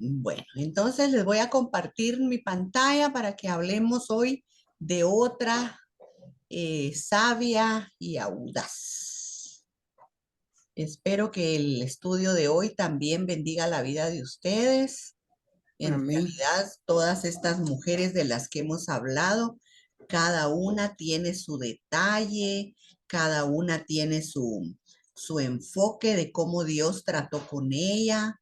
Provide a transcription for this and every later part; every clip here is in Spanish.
Bueno, entonces les voy a compartir mi pantalla para que hablemos hoy de otra sabia y audaz. Espero que el estudio de hoy también bendiga la vida de ustedes. En Amén. realidad, todas estas mujeres de las que hemos hablado, cada una tiene su detalle, cada una tiene su enfoque de cómo Dios trató con ella.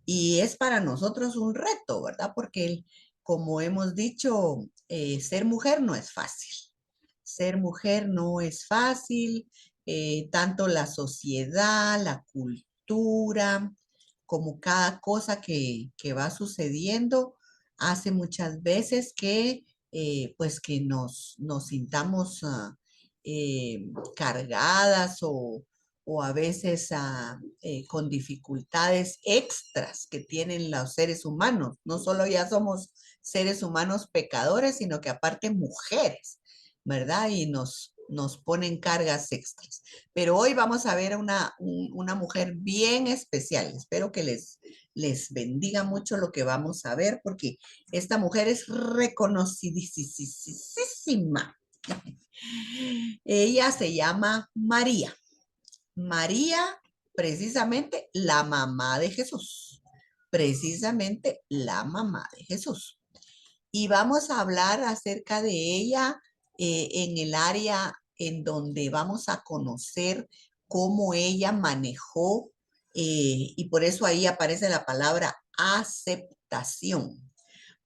Y es para nosotros un reto, ¿verdad? Porque como hemos dicho, ser mujer no es fácil. Ser mujer no es fácil, tanto la sociedad, la cultura, como cada cosa que va sucediendo, hace muchas veces que, pues que nos sintamos cargadas o a veces con dificultades extras que tienen los seres humanos. No solo ya somos seres humanos pecadores, sino que aparte mujeres, ¿verdad? Y nos ponen cargas extras. Pero hoy vamos a ver una mujer bien especial. Espero que les bendiga mucho lo que vamos a ver, porque esta mujer es reconocidísima. Ella se llama María. María, precisamente la mamá de Jesús. Precisamente la mamá de Jesús. Y vamos a hablar acerca de ella en el área en donde vamos a conocer cómo ella manejó, y por eso ahí aparece la palabra aceptación,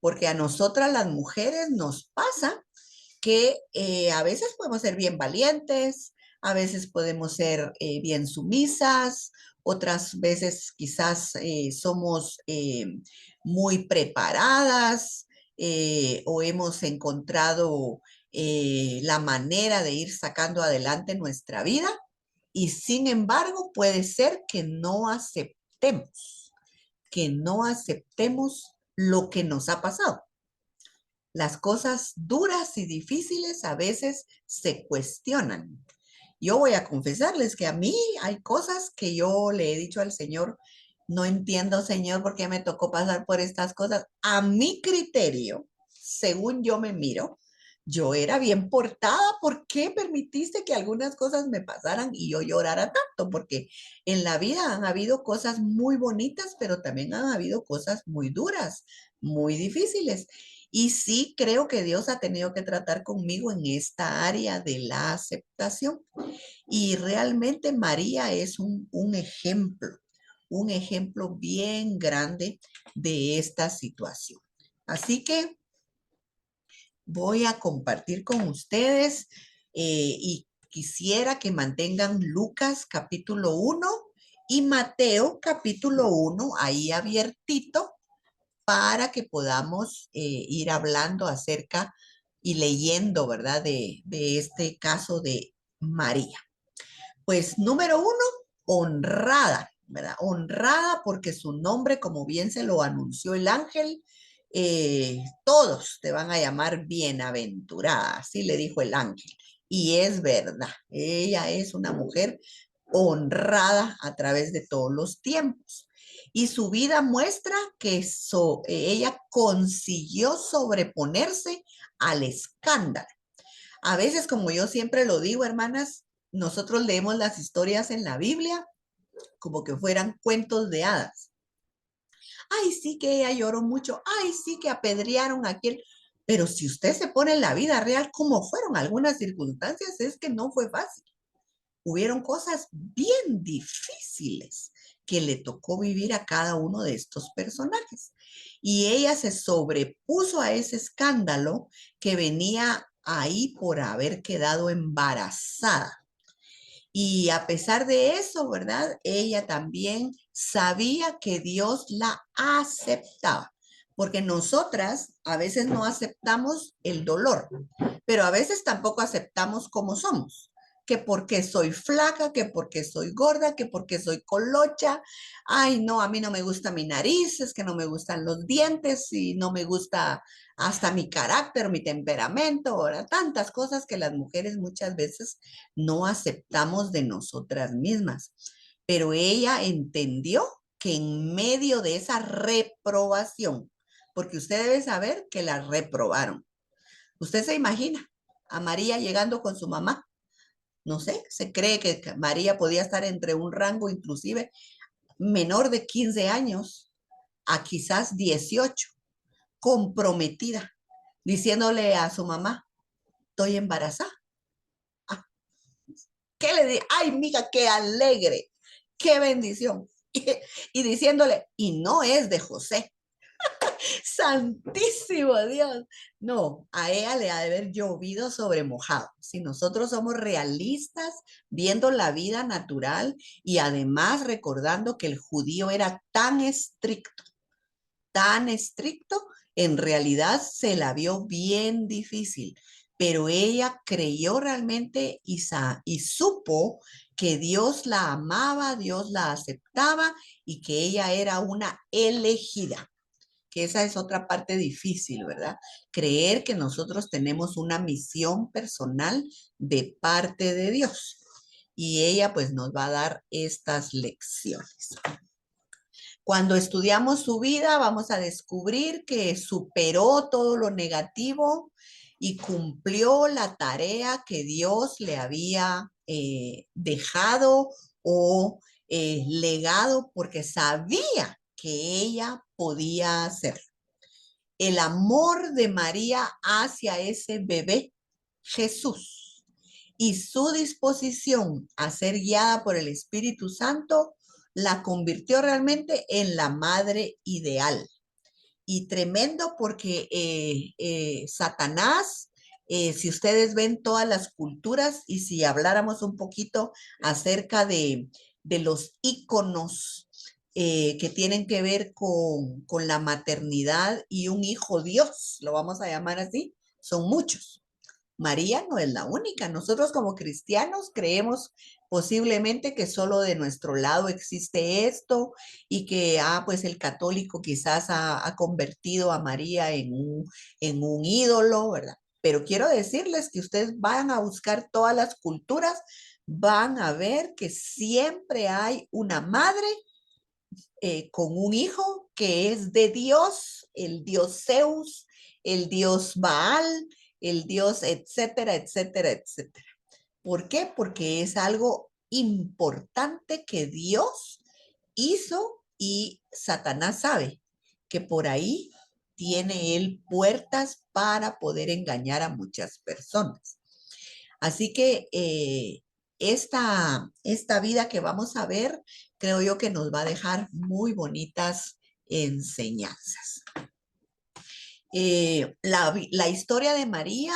porque a nosotras las mujeres nos pasa que a veces podemos ser bien valientes, a veces podemos ser bien sumisas, otras veces quizás somos muy preparadas, o hemos encontrado la manera de ir sacando adelante nuestra vida, y sin embargo puede ser que no aceptemos lo que nos ha pasado. Las cosas duras y difíciles a veces se cuestionan. Yo voy a confesarles que a mí hay cosas que yo le he dicho al Señor, no entiendo, Señor, por qué me tocó pasar por estas cosas. A mi criterio, según yo me miro, yo era bien portada. ¿Por qué permitiste que algunas cosas me pasaran y yo llorara tanto? Porque en la vida han habido cosas muy bonitas, pero también han habido cosas muy duras, muy difíciles. Y sí creo que Dios ha tenido que tratar conmigo en esta área de la aceptación. Y realmente María es un ejemplo bien grande de esta situación. Así que voy a compartir con ustedes, y quisiera que mantengan Lucas capítulo 1 y Mateo capítulo 1 ahí abiertito para que podamos ir hablando acerca y leyendo, ¿verdad? De este caso de María. Pues número uno, honrada, ¿verdad? Honrada porque su nombre, como bien se lo anunció el ángel, todos te van a llamar bienaventurada, así le dijo el ángel. Y es verdad, ella es una mujer honrada a través de todos los tiempos. Y su vida muestra que ella consiguió sobreponerse al escándalo. A veces, como yo siempre lo digo, hermanas, nosotros leemos las historias en la Biblia como que fueran cuentos de hadas. Ay, sí que ella lloró mucho. Ay, sí que apedrearon a aquel. Pero si usted se pone en la vida real, como fueron algunas circunstancias, es que no fue fácil. Hubieron cosas bien difíciles que le tocó vivir a cada uno de estos personajes. Y ella se sobrepuso a ese escándalo que venía ahí por haber quedado embarazada. Y a pesar de eso, ¿verdad? Ella también sabía que Dios la aceptaba, porque nosotras a veces no aceptamos el dolor, pero a veces tampoco aceptamos como somos, que porque soy flaca, que porque soy gorda, que porque soy colocha. Ay, no, a mí no me gusta mi nariz, es que no me gustan los dientes y no me gusta hasta mi carácter, mi temperamento, ahora tantas cosas que las mujeres muchas veces no aceptamos de nosotras mismas. Pero ella entendió que en medio de esa reprobación, porque usted debe saber que la reprobaron. Usted se imagina a María llegando con su mamá. No sé, se cree que María podía estar entre un rango inclusive menor de 15 años a quizás 18, comprometida, diciéndole a su mamá, estoy embarazada. Ah, ¿qué le di? Ay, mija, qué alegre, qué bendición. Y diciéndole, y no es de José. Santísimo Dios. No, a ella le ha de haber llovido sobre mojado. Si nosotros somos realistas, viendo la vida natural y además recordando que el judío era tan estricto, en realidad se la vio bien difícil, pero ella creyó realmente y supo que Dios la amaba, Dios la aceptaba y que ella era una elegida, que esa es otra parte difícil, ¿verdad? Creer que nosotros tenemos una misión personal de parte de Dios. Y ella pues nos va a dar estas lecciones. Cuando estudiamos su vida, vamos a descubrir que superó todo lo negativo y cumplió la tarea que Dios le había dejado o legado porque sabía que ella podía hacerlo. El amor de María hacia ese bebé Jesús y su disposición a ser guiada por el Espíritu Santo la convirtió realmente en la madre ideal. Y tremendo porque Satanás, si ustedes ven todas las culturas y si habláramos un poquito acerca de los íconos que tienen que ver con la maternidad y un hijo Dios, lo vamos a llamar así, son muchos. María no es la única. Nosotros como cristianos creemos posiblemente que solo de nuestro lado existe esto y que, pues el católico quizás ha convertido a María en un ídolo, ¿verdad? Pero quiero decirles que ustedes van a buscar todas las culturas, van a ver que siempre hay una madre con un hijo que es de Dios, el dios Zeus, el dios Baal, el dios, etcétera, etcétera, etcétera. ¿Por qué? Porque es algo importante que Dios hizo y Satanás sabe que por ahí tiene él puertas para poder engañar a muchas personas. Así que esta vida que vamos a ver, creo yo que nos va a dejar muy bonitas enseñanzas. La historia de María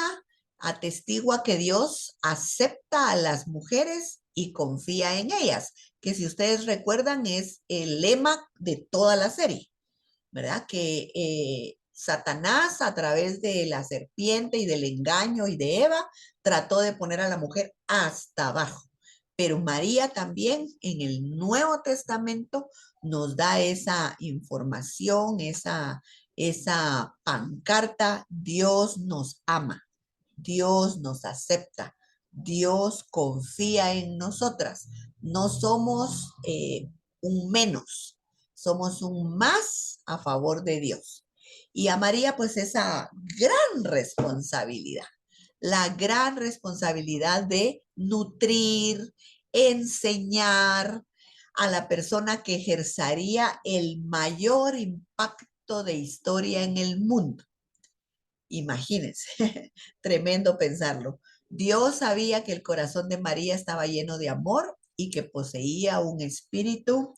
atestigua que Dios acepta a las mujeres y confía en ellas, que si ustedes recuerdan es el lema de toda la serie, ¿verdad? Que Satanás a través de la serpiente y del engaño y de Eva trató de poner a la mujer hasta abajo. Pero María también en el Nuevo Testamento nos da esa información, esa pancarta, Dios nos ama, Dios nos acepta, Dios confía en nosotras. No somos un menos, somos un más a favor de Dios. Y a María pues esa gran responsabilidad, la gran responsabilidad de nutrir, enseñar a la persona que ejercería el mayor impacto de historia en el mundo. Imagínense, tremendo pensarlo. Dios sabía que el corazón de María estaba lleno de amor y que poseía un espíritu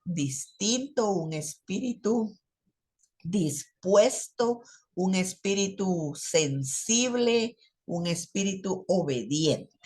distinto, un espíritu dispuesto, un espíritu sensible, un espíritu obediente.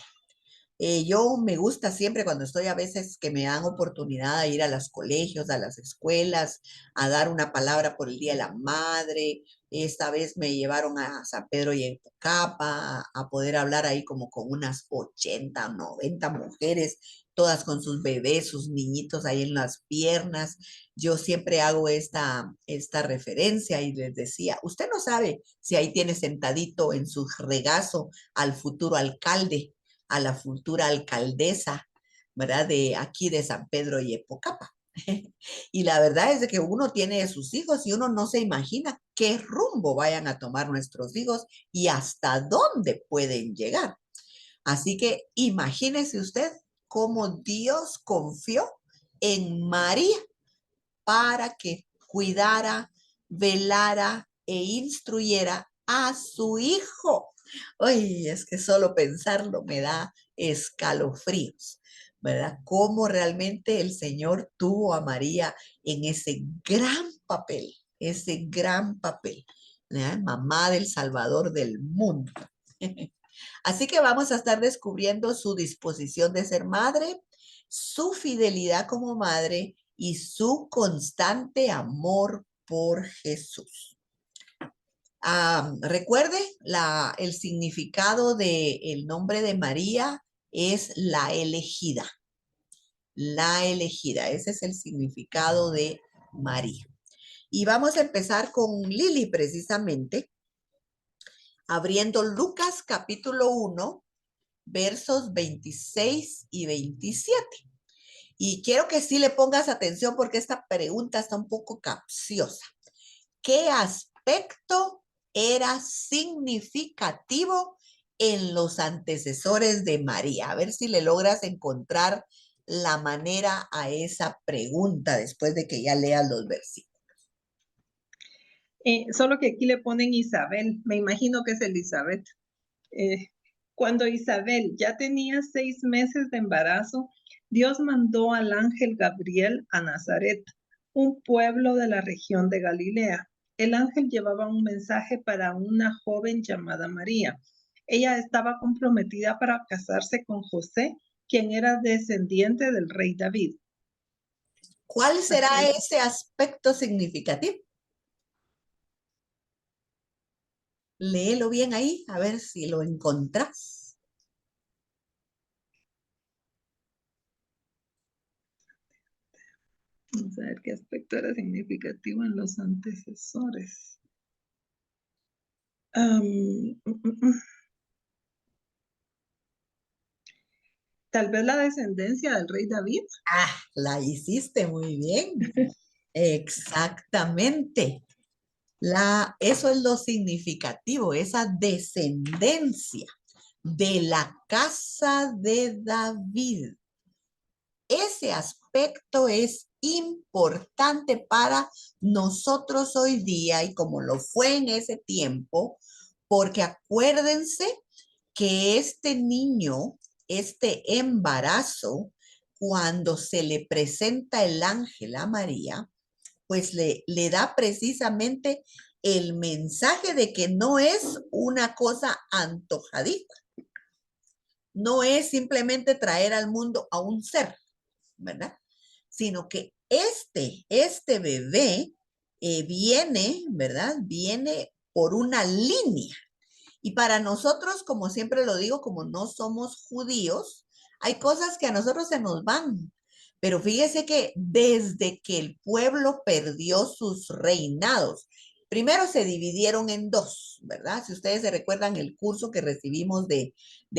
Yo me gusta siempre cuando estoy a veces que me dan oportunidad de ir a los colegios, a las escuelas, a dar una palabra por el Día de la Madre. Esta vez me llevaron a San Pedro y Epocapa a poder hablar ahí como con unas 80 o 90 mujeres, todas con sus bebés, sus niñitos ahí en las piernas. Yo siempre hago esta referencia y les decía, usted no sabe si ahí tiene sentadito en su regazo al futuro alcalde, a la futura alcaldesa, ¿verdad? De aquí de San Pedro y Epocapa. Y la verdad es de que uno tiene sus hijos y uno no se imagina qué rumbo vayan a tomar nuestros hijos y hasta dónde pueden llegar. Así que imagínese usted cómo Dios confió en María para que cuidara, velara e instruyera a su hijo. Ay, es que solo pensarlo me da escalofríos, ¿verdad? Cómo realmente el Señor tuvo a María en ese gran papel, ¿verdad? Mamá del Salvador del mundo. Así que vamos a estar descubriendo su disposición de ser madre, su fidelidad como madre y su constante amor por Jesús. Recuerde, el significado del nombre de María es la elegida. La elegida, ese es el significado de María. Y vamos a empezar con Lili precisamente, abriendo Lucas capítulo 1, versos 26 y 27. Y quiero que sí le pongas atención porque esta pregunta está un poco capciosa. ¿Qué aspecto era significativo en los antecesores de María? A ver si le logras encontrar la manera a esa pregunta después de que ya leas los versículos. Solo que aquí le ponen Isabel, me imagino que es Elizabeth. Cuando Isabel ya tenía 6 meses de embarazo, Dios mandó al ángel Gabriel a Nazaret, un pueblo de la región de Galilea. El ángel llevaba un mensaje para una joven llamada María. Ella estaba comprometida para casarse con José, quien era descendiente del rey David. ¿Cuál será ese aspecto significativo? Léelo bien ahí, a ver si lo encontrás. Vamos a ver qué aspecto era significativo en los antecesores. Tal vez la descendencia del rey David. La hiciste muy bien. Exactamente. Eso es lo significativo, esa descendencia de la casa de David. Ese aspecto es importante para nosotros hoy día y como lo fue en ese tiempo, porque acuérdense que este niño, este embarazo, cuando se le presenta el ángel a María, pues le da precisamente el mensaje de que no es una cosa antojadiza, no es simplemente traer al mundo a un ser, ¿verdad? Sino que este bebé viene, ¿verdad? Viene por una línea. Y para nosotros, como siempre lo digo, como no somos judíos, hay cosas que a nosotros se nos van. Pero fíjese que desde que el pueblo perdió sus reinados, primero se dividieron en dos, ¿verdad? Si ustedes se recuerdan el curso que recibimos de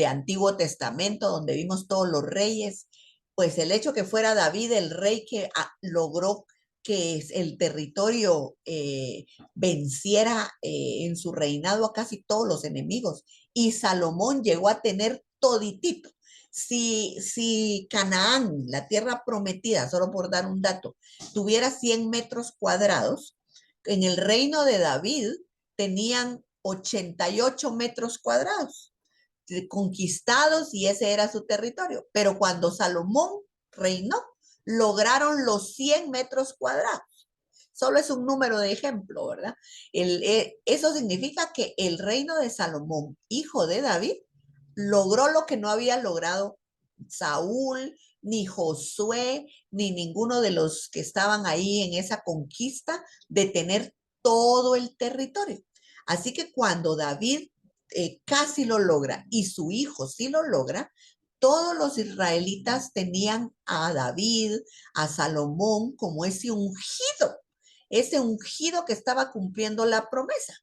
Antiguo Testamento, donde vimos todos los reyes, pues el hecho que fuera David el rey que logró que el territorio venciera en su reinado a casi todos los enemigos. Y Salomón llegó a tener toditito. Si Canaán, la tierra prometida, solo por dar un dato, tuviera 100 metros cuadrados, en el reino de David tenían 88 metros cuadrados conquistados y ese era su territorio. Pero cuando Salomón reinó, lograron los 100 metros cuadrados. Solo es un número de ejemplo, ¿verdad? Eso significa que el reino de Salomón, hijo de David, logró lo que no había logrado Saúl, ni Josué, ni ninguno de los que estaban ahí en esa conquista de tener todo el territorio. Así que cuando David casi lo logra y su hijo sí lo logra, todos los israelitas tenían a David, a Salomón como ese ungido que estaba cumpliendo la promesa.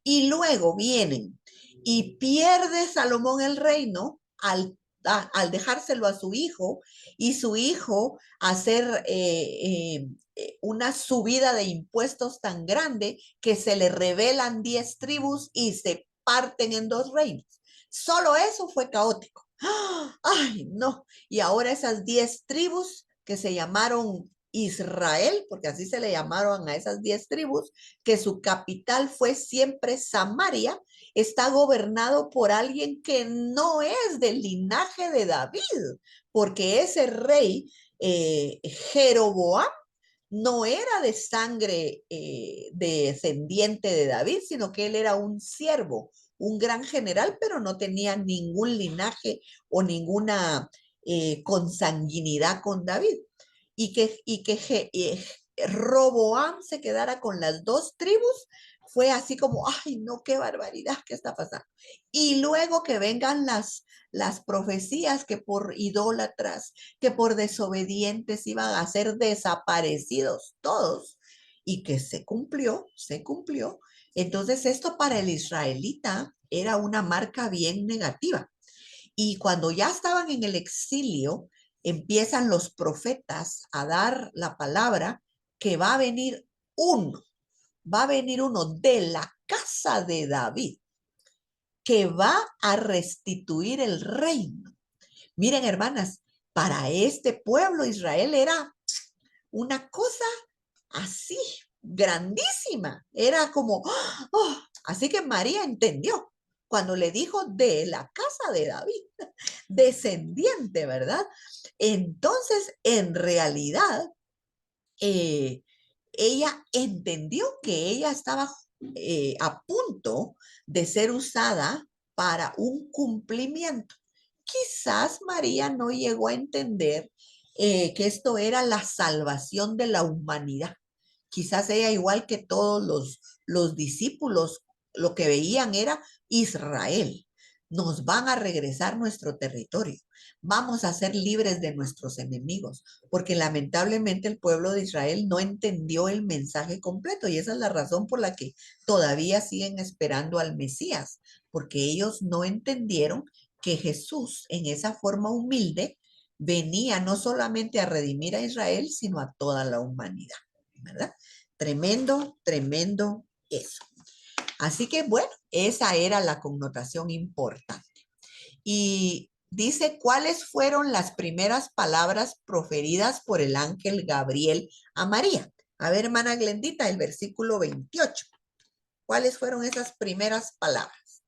Y luego vienen y pierde Salomón el reino al al dejárselo a su hijo y su hijo hacer una subida de impuestos tan grande que se le rebelan 10 tribus y se parten en 2 reinos. Solo eso fue caótico. ¡Ay, no! Y ahora esas 10 tribus que se llamaron Israel, porque así se le llamaron a esas 10 tribus, que su capital fue siempre Samaria, está gobernado por alguien que no es del linaje de David, porque ese rey Jeroboam no era de sangre descendiente de David, sino que él era un siervo, un gran general, pero no tenía ningún linaje o ninguna consanguinidad con David. Y que Roboam se quedara con las 2 tribus, fue así como, ay, no, qué barbaridad, ¿qué está pasando? Y luego que vengan las profecías que por idólatras, que por desobedientes iban a ser desaparecidos todos, y que se cumplió, se cumplió. Entonces esto para el israelita era una marca bien negativa. Y cuando ya estaban en el exilio, empiezan los profetas a dar la palabra que va a venir uno de la casa de David, que va a restituir el reino. Miren, hermanas, para este pueblo Israel era una cosa así, grandísima. Era como, oh, así que María entendió cuando le dijo de la casa de David, descendiente, ¿verdad? Entonces, en realidad, eh, ella entendió que ella estaba a punto de ser usada para un cumplimiento. Quizás María no llegó a entender que esto era la salvación de la humanidad. Quizás ella, igual que todos los discípulos, lo que veían era Israel. Nos van a regresar nuestro territorio. Vamos a ser libres de nuestros enemigos, porque lamentablemente el pueblo de Israel no entendió el mensaje completo y esa es la razón por la que todavía siguen esperando al Mesías, porque ellos no entendieron que Jesús en esa forma humilde venía no solamente a redimir a Israel, sino a toda la humanidad, ¿verdad? Tremendo, tremendo eso. Así que bueno, esa era la connotación importante. Y dice, ¿cuáles fueron las primeras palabras proferidas por el ángel Gabriel a María? A ver, hermana Glendita, el versículo 28. ¿Cuáles fueron esas primeras palabras?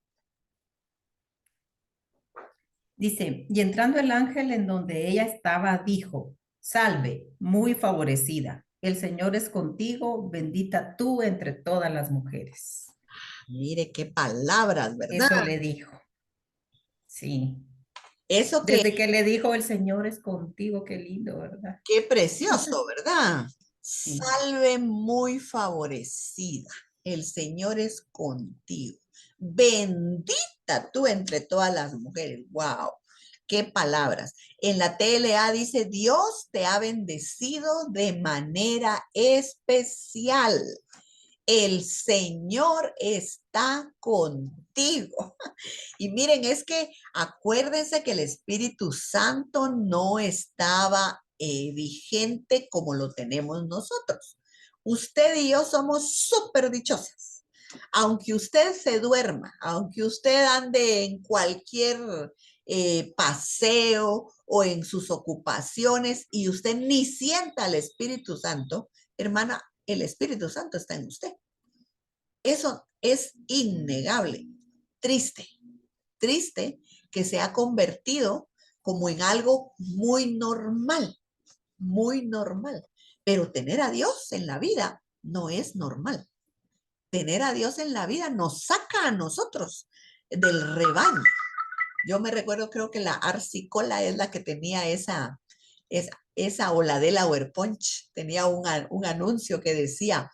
Dice, y entrando el ángel en donde ella estaba, dijo, salve, muy favorecida, el Señor es contigo, bendita tú entre todas las mujeres. Mire qué palabras, ¿verdad? Eso le dijo. Sí. Eso que, Desde que le dijo, el Señor es contigo, qué lindo, ¿verdad? qué precioso, ¿verdad? Sí. Salve muy favorecida, el Señor es contigo. Bendita tú entre todas las mujeres. Wow, qué palabras. En la TLA dice, Dios te ha bendecido de manera especial. El Señor está contigo. Y miren, es que acuérdense que el Espíritu Santo no estaba vigente como lo tenemos nosotros. Usted y yo somos súper dichosas. Aunque usted se duerma, aunque usted ande en cualquier paseo o en sus ocupaciones y usted ni sienta al Espíritu Santo, hermana, el Espíritu Santo está en usted. Eso es innegable. Triste, triste que se ha convertido como en algo muy normal, muy normal. Pero tener a Dios en la vida no es normal. Tener a Dios en la vida nos saca a nosotros del rebaño. Yo me recuerdo, creo que la Arcicola es la que tenía esa o la de la Punch, tenía un anuncio que decía,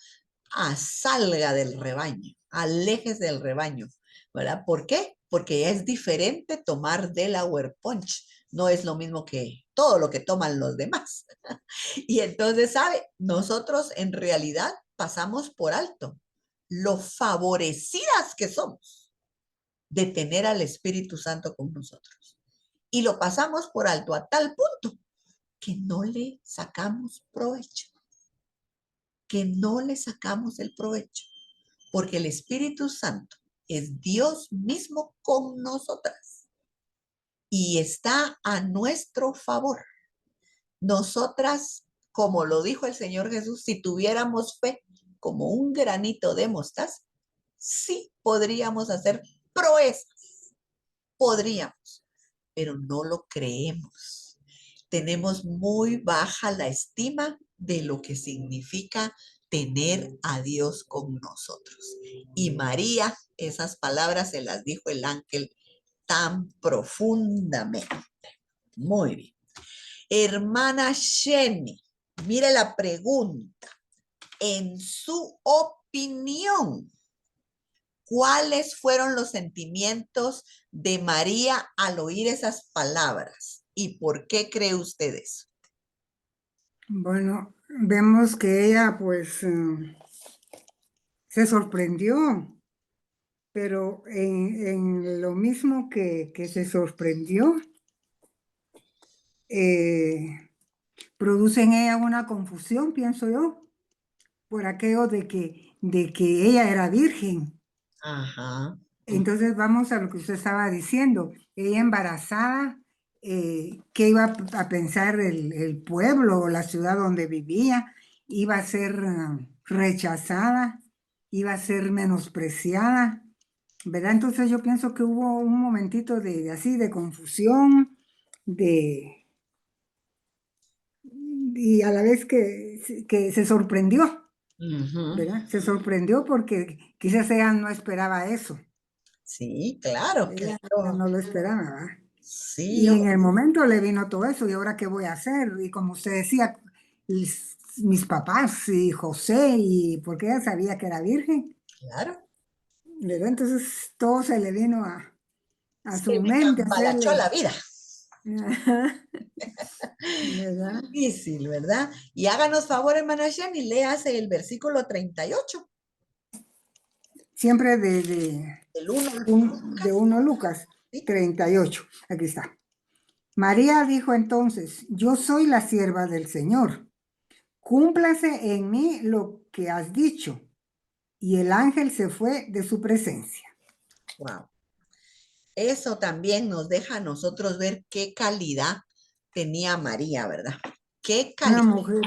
salga del rebaño, alejes del rebaño, ¿verdad? ¿Por qué? Porque es diferente tomar Delaware Punch, no es lo mismo que todo lo que toman los demás. Y entonces, ¿sabe? Nosotros en realidad pasamos por alto lo favorecidas que somos de tener al Espíritu Santo con nosotros. y lo pasamos por alto a tal punto que no le sacamos provecho, que no le sacamos el provecho, porque el Espíritu Santo es Dios mismo con nosotras y está a nuestro favor. Nosotras, como lo dijo el Señor Jesús, si tuviéramos fe como un granito de mostaza, sí podríamos hacer proezas, podríamos, pero no lo creemos. Tenemos muy baja la estima de lo que significa tener a Dios con nosotros. Y María, esas palabras se las dijo el ángel tan profundamente. Muy bien. Hermana Jenny, mire la pregunta. En su opinión, ¿cuáles fueron los sentimientos de María al oír esas palabras? ¿Y por qué cree usted eso? Bueno, vemos que ella pues se sorprendió, pero en lo mismo que se sorprendió, produce en ella una confusión, pienso yo, por aquello de que ella era virgen. Ajá. Entonces vamos a lo que usted estaba diciendo. Ella embarazada, ¿qué iba a pensar el pueblo o la ciudad donde vivía? Iba a ser rechazada, iba a ser menospreciada, ¿verdad? Entonces yo pienso que hubo un momentito así de confusión, y a la vez que se sorprendió, Ujú. ¿verdad? Se sorprendió porque quizás ella no esperaba eso. Sí, claro, Ella claro. no lo esperaba, ¿verdad? Sí, Y en el momento le vino todo eso, ¿y ahora qué voy a hacer? Y como usted decía, mis papás y José, y porque ella sabía que era virgen, claro. ¿verdad? Entonces todo se le vino a Se su me mente cambalachó la hacerle, vida. ¿verdad? Difícil, ¿verdad? Y háganos favor, hermana Jenny, léase el versículo 38, Siempre el 1. de 1 Lucas ¿Sí? 38. Aquí está. María dijo entonces: yo soy la sierva del Señor. Cúmplase en mí lo que has dicho. Y el ángel se fue de su presencia. Wow. Eso también nos deja a nosotros ver qué calidad tenía María, ¿verdad? Qué Una calidad. mujer,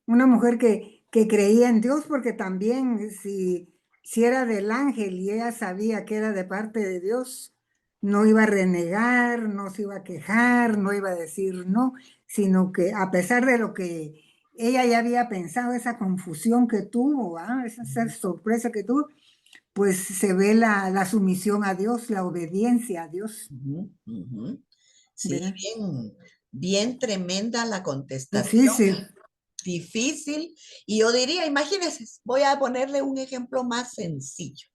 una mujer que creía en Dios, porque también si era del ángel y ella sabía que era de parte de Dios, no iba a renegar, no se iba a quejar, no iba a decir no, sino que a pesar de lo que ella ya había pensado, esa confusión que tuvo, esa sorpresa que tuvo, pues se ve la sumisión a Dios, la obediencia a Dios, Ujú, ujú. Sí, ¿verdad? bien, bien tremenda la contestación, Difícil. difícil. Y yo diría, imagínense, voy a ponerle un ejemplo más sencillo.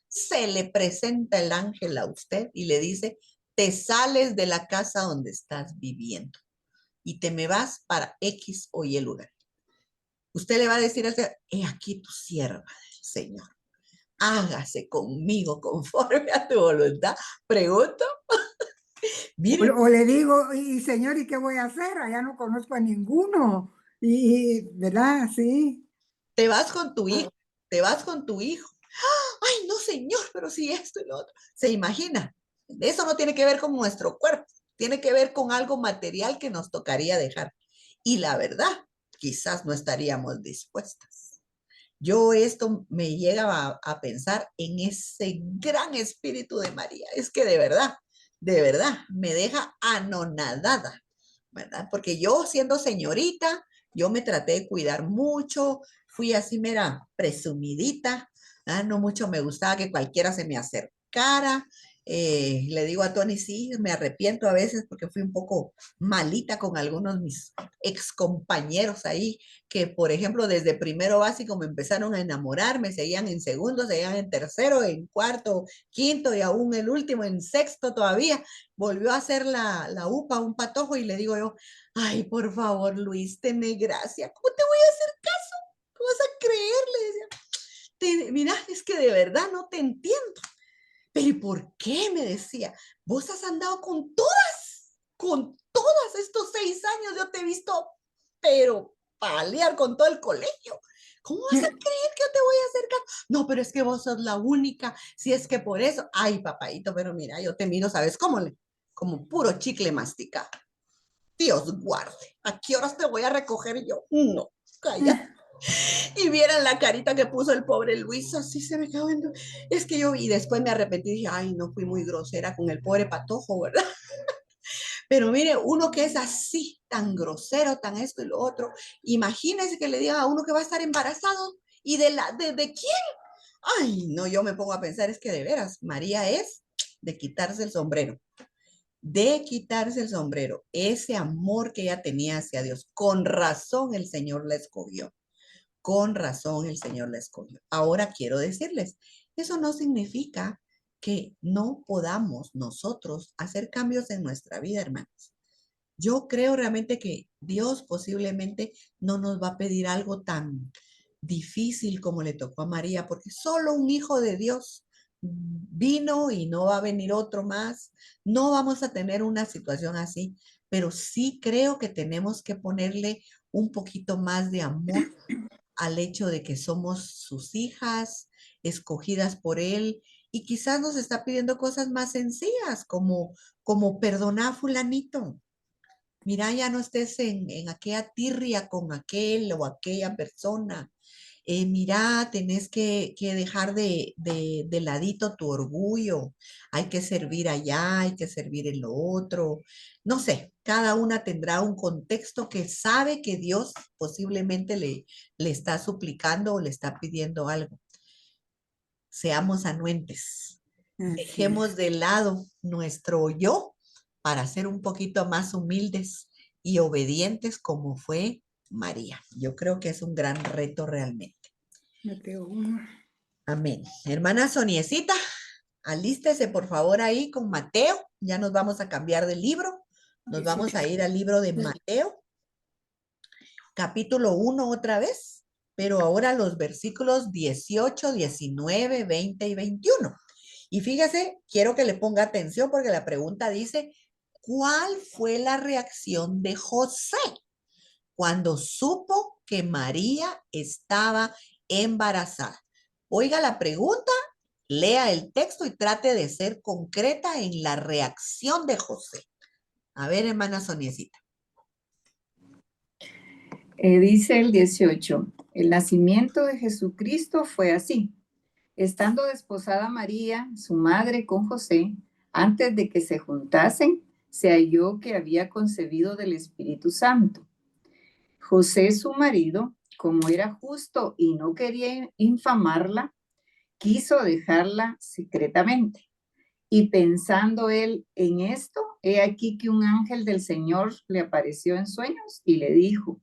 Se le presenta el ángel a usted y le dice, te sales de la casa donde estás viviendo y te me vas para X o Y lugar. Usted le va a decir al Señor, he aquí tu sierva del Señor. Hágase conmigo conforme a tu voluntad. Pregunto, mire, O le digo, y señor, ¿y qué voy a hacer? Allá no conozco a ninguno. ¿Verdad? Sí. te vas con tu hijo, te vas con tu hijo. Ay, no, señor, pero si esto y lo otro. ¿Se imagina? Eso no tiene que ver con nuestro cuerpo, tiene que ver con algo material que nos tocaría dejar. Y la verdad, quizás no estaríamos dispuestas. Yo esto me llega a pensar en ese gran espíritu de María. Es que de verdad, me deja anonadada, ¿verdad? Porque yo siendo señorita, yo me traté de cuidar mucho, fui así, mera presumidita, no mucho me gustaba que cualquiera se me acercara. Le digo a Tony, sí, me arrepiento a veces porque fui un poco malita con algunos de mis ex compañeros ahí que, por ejemplo, desde primero básico me empezaron a enamorar, me seguían en segundo, seguían en tercero, en cuarto, quinto y aún el último, en sexto todavía. Volvió a hacer la UPA un patojo y le digo yo, ay, por favor, Luis, tenme gracia. ¿Cómo te voy a hacer caso? ¿Cómo vas a creerle? Mira, es que de verdad no te entiendo. ¿Pero y por qué? Me decía, vos has andado con todas. con todos estos 6 años yo te he visto, pero pelear con todo el colegio. ¿Cómo vas a creer que yo te voy a acercar? No, pero es que vos sos la única, si es que por eso, ay, papaito, pero mira, yo te miro, ¿sabes cómo? Como puro chicle masticado. Dios guarde, ¿a qué horas te voy a recoger yo? No, calla. Y vieran la carita que puso el pobre Luis, así se me quedó viendo. Es que yo vi, y después me arrepentí y dije, ay, no fui muy grosera con el pobre patojo, ¿verdad? Pero mire, uno que es así, tan grosero, tan esto y lo otro, imagínese que le diga a uno que va a estar embarazado y de quién. Ay, no, yo me pongo a pensar, es que de veras, María es de quitarse el sombrero, de quitarse el sombrero, ese amor que ella tenía hacia Dios. Con razón el Señor la escogió, con razón el Señor la escogió. Ahora quiero decirles, eso no significa que no podamos nosotros hacer cambios en nuestra vida, hermanos. Yo creo realmente que Dios posiblemente no nos va a pedir algo tan difícil como le tocó a María, porque solo un hijo de Dios vino y no va a venir otro más. No vamos a tener una situación así, pero sí creo que tenemos que ponerle un poquito más de amor al hecho de que somos sus hijas, escogidas por Él, y quizás nos está pidiendo cosas más sencillas, como perdonar a fulanito. Mira, ya no estés en aquella tirria con aquel o aquella persona. Mira, tenés que dejar de ladito tu orgullo. Hay que servir allá, hay que servir en lo otro. No sé, cada una tendrá un contexto que sabe que Dios posiblemente le está suplicando o le está pidiendo algo. Seamos anuentes. Así Dejemos es. de lado nuestro yo para ser un poquito más humildes y obedientes como fue María. Yo creo que es un gran reto realmente. Mateo 1. Amén. Hermana Soniecita, alístese por favor ahí con Mateo. Ya nos vamos a cambiar de libro. Nos vamos a ir al libro de Mateo, capítulo 1 otra vez, pero ahora los versículos 18, 19, 20 y 21. Y fíjese, quiero que le ponga atención porque la pregunta dice, ¿cuál fue la reacción de José cuando supo que María estaba embarazada? Oiga la pregunta, lea el texto y trate de ser concreta en la reacción de José. A ver, hermana Soniecita. Dice el 18, el nacimiento de Jesucristo fue así. Estando desposada María, su madre, con José, antes de que se juntasen, se halló que había concebido del Espíritu Santo. José, su marido, como era justo y no quería infamarla, quiso dejarla secretamente. Y pensando él en esto, he aquí que un ángel del Señor le apareció en sueños y le dijo,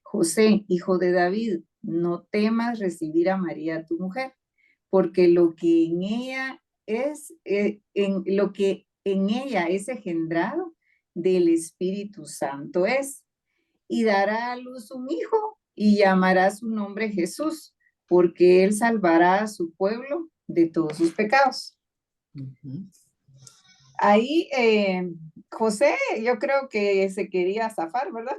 José, hijo de David, no temas recibir a María tu mujer, porque lo que en ella es engendrado del Espíritu Santo es, y dará a luz un hijo y llamará su nombre Jesús, porque él salvará a su pueblo de todos sus pecados. Ahí José, yo creo que se quería zafar, ¿verdad?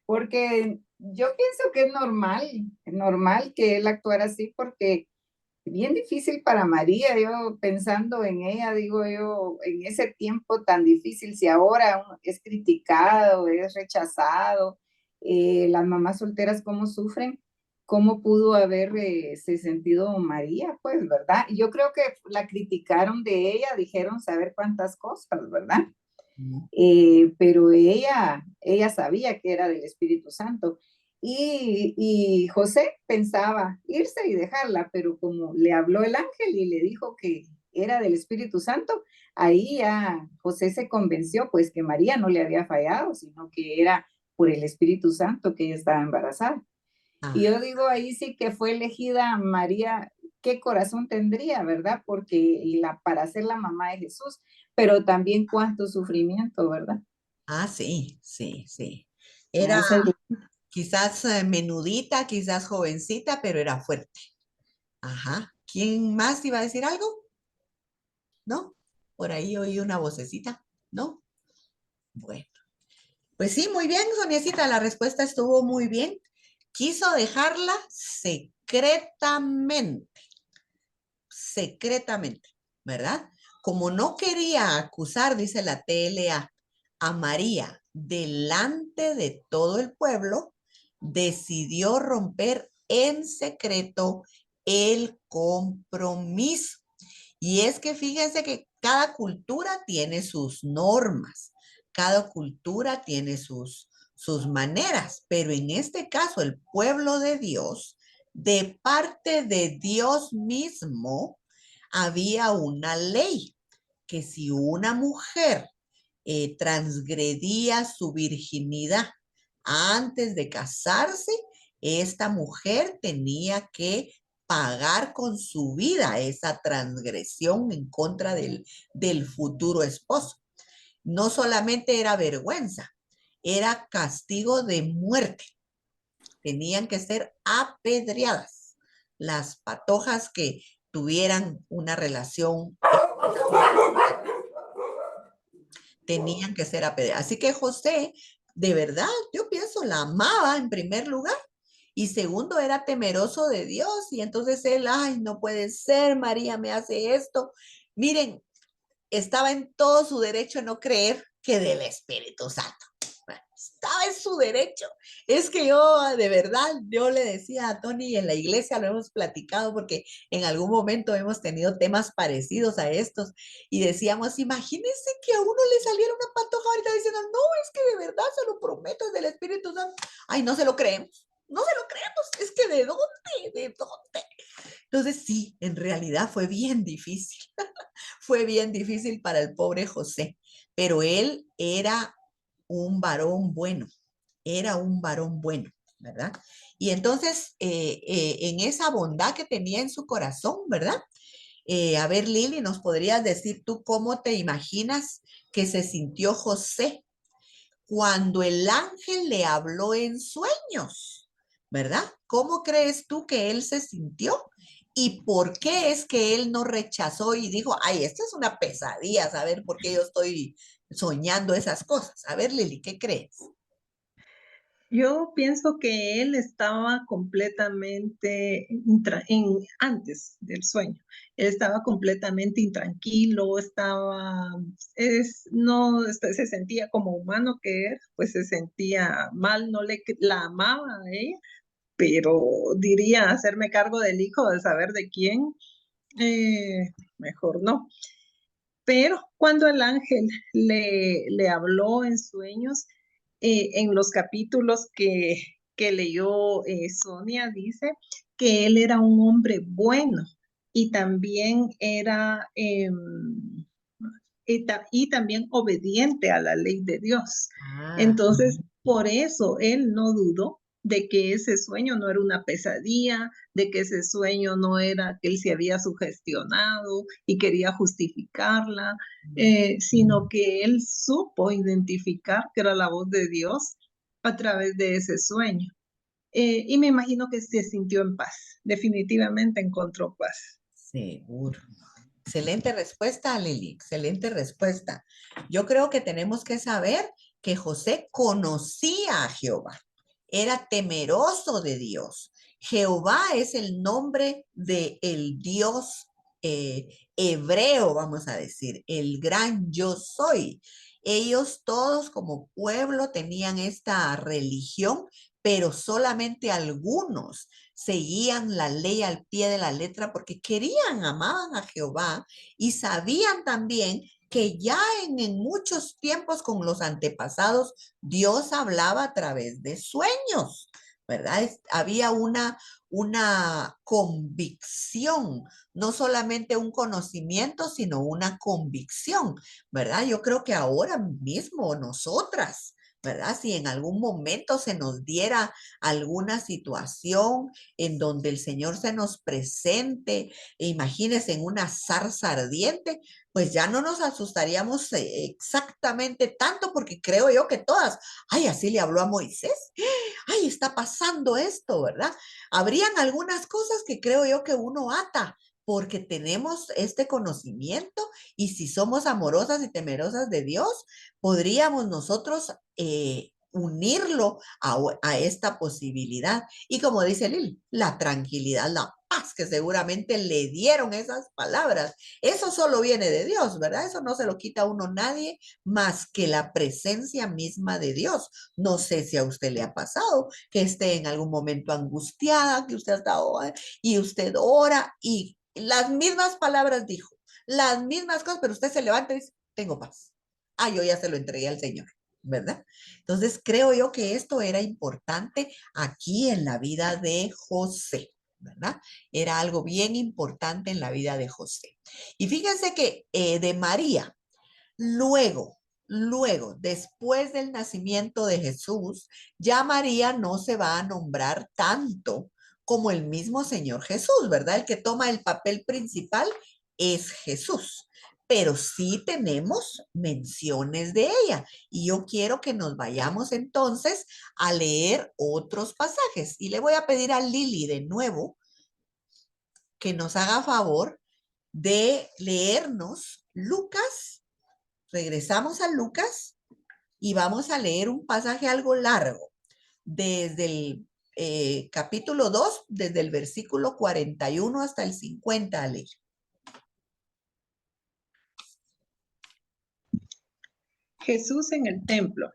Porque yo pienso que es normal que él actuara así, porque bien difícil para María, yo pensando en ella, digo yo, en ese tiempo tan difícil, si ahora es criticado, es rechazado, las mamás solteras cómo sufren, cómo pudo haberse sentido María, pues, ¿verdad? Yo creo que la criticaron de ella, dijeron saber cuántas cosas, ¿verdad? Pero ella sabía que era del Espíritu Santo. Y José pensaba irse y dejarla, pero como le habló el ángel y le dijo que era del Espíritu Santo, ahí ya José se convenció pues que María no le había fallado, sino que era por el Espíritu Santo que ella estaba embarazada. Y yo digo, ahí sí que fue elegida María, qué corazón tendría, ¿verdad? Porque para ser la mamá de Jesús, pero también cuánto sufrimiento, ¿verdad? Sí, sí, sí. Era quizás menudita, quizás jovencita, pero era fuerte. Ajá. ¿Quién más iba a decir algo? ¿No? Por ahí oí una vocecita. ¿no? Bueno, pues sí, muy bien, Soniecita, la respuesta estuvo muy bien. Quiso dejarla secretamente, ¿verdad? Como no quería acusar, dice la TLA, a María delante de todo el pueblo, decidió romper en secreto el compromiso. Y es que fíjense que cada cultura tiene sus normas, cada cultura tiene sus maneras, pero en este caso el pueblo de Dios, de parte de Dios mismo, había una ley que si una mujer transgredía su virginidad antes de casarse, esta mujer tenía que pagar con su vida esa transgresión en contra del futuro esposo. No solamente era vergüenza, era castigo de muerte. Tenían que ser apedreadas las patojas que tuvieran una relación, tenían que ser apedreadas. Así que José, de verdad, yo pienso, la amaba en primer lugar. Y segundo, era temeroso de Dios. Y entonces él, ay, no puede ser, María me hace esto. Miren, estaba en todo su derecho no creer que del Espíritu Santo. Estaba en su derecho. Es que yo, de verdad, yo le decía a Tony, en la iglesia lo hemos platicado porque en algún momento hemos tenido temas parecidos a estos y decíamos, imagínense que a uno le saliera una patoja ahorita diciendo, no, es que de verdad se lo prometo, es del Espíritu Santo. Ay, no se lo creemos. No se lo creemos. Es que ¿de dónde? ¿De dónde? Entonces sí, en realidad fue bien difícil. Fue bien difícil para el pobre José, pero él era un varón bueno, era un varón bueno, ¿verdad? Y entonces, en esa bondad que tenía en su corazón, ¿verdad? A ver, Lili, ¿nos podrías decir tú cómo te imaginas que se sintió José cuando el ángel le habló en sueños, ¿verdad? ¿Cómo crees tú que él se sintió? ¿Y por qué es que él no rechazó y dijo, ay, esto es una pesadilla, saber por qué yo estoy soñando esas cosas? A ver, Lili, ¿qué crees? Yo pienso que él estaba completamente antes del sueño. Él estaba completamente intranquilo, no, se sentía como humano que es, pues se sentía mal, la amaba a ella, pero diría hacerme cargo del hijo, de saber de quién, mejor no. Pero cuando el ángel le habló en sueños, en los capítulos que leyó Sonia, dice que él era un hombre bueno y también era y también obediente a la ley de Dios. Ah, Entonces, por eso él no dudó de que ese sueño no era una pesadilla, de que ese sueño no era que él se había sugestionado y quería justificarla, sino que él supo identificar que era la voz de Dios a través de ese sueño. Y me imagino que se sintió en paz, definitivamente encontró paz. seguro. Excelente respuesta, Lili, excelente respuesta. Yo creo que tenemos que saber que José conocía a Jehová, era temeroso de Dios. Jehová es el nombre de el Dios hebreo, vamos a decir, el gran yo soy. Ellos todos como pueblo tenían esta religión, pero solamente algunos seguían la ley al pie de la letra porque querían, amaban a Jehová y sabían también que ya en muchos tiempos con los antepasados Dios hablaba a través de sueños, ¿verdad? Había una convicción, no solamente un conocimiento, sino una convicción, ¿verdad? Yo creo que ahora mismo nosotras, ¿verdad? Si en algún momento se nos diera alguna situación en donde el Señor se nos presente, imagínense en una zarza ardiente, pues ya no nos asustaríamos exactamente tanto porque creo yo que todas, ay, así le habló a Moisés, ay, está pasando esto, ¿verdad? Habrían algunas cosas que creo yo que uno ata porque tenemos este conocimiento y si somos amorosas y temerosas de Dios, podríamos nosotros unirlo a esta posibilidad. Y como dice Lili, la tranquilidad, la paz que seguramente le dieron esas palabras, eso solo viene de Dios, ¿verdad? Eso no se lo quita a uno nadie más que la presencia misma de Dios. No sé si a usted le ha pasado que esté en algún momento angustiada, que usted ha estado y usted ora y las mismas palabras dijo, las mismas cosas, pero usted se levanta y dice, tengo paz. Ah, yo ya se lo entregué al Señor, ¿verdad? Entonces creo yo que esto era importante aquí en la vida de José, ¿verdad? Era algo bien importante en la vida de José. Y fíjense que de María, luego, después del nacimiento de Jesús, ya María no se va a nombrar tanto como el mismo Señor Jesús, ¿verdad? El que toma el papel principal es Jesús, pero sí tenemos menciones de ella. Y yo quiero que nos vayamos entonces a leer otros pasajes. Y le voy a pedir a Lili de nuevo que nos haga favor de leernos Lucas. Regresamos a Lucas y vamos a leer un pasaje algo largo, desde el capítulo 2, desde el versículo 41 hasta el 50, Ale. Jesús en el templo.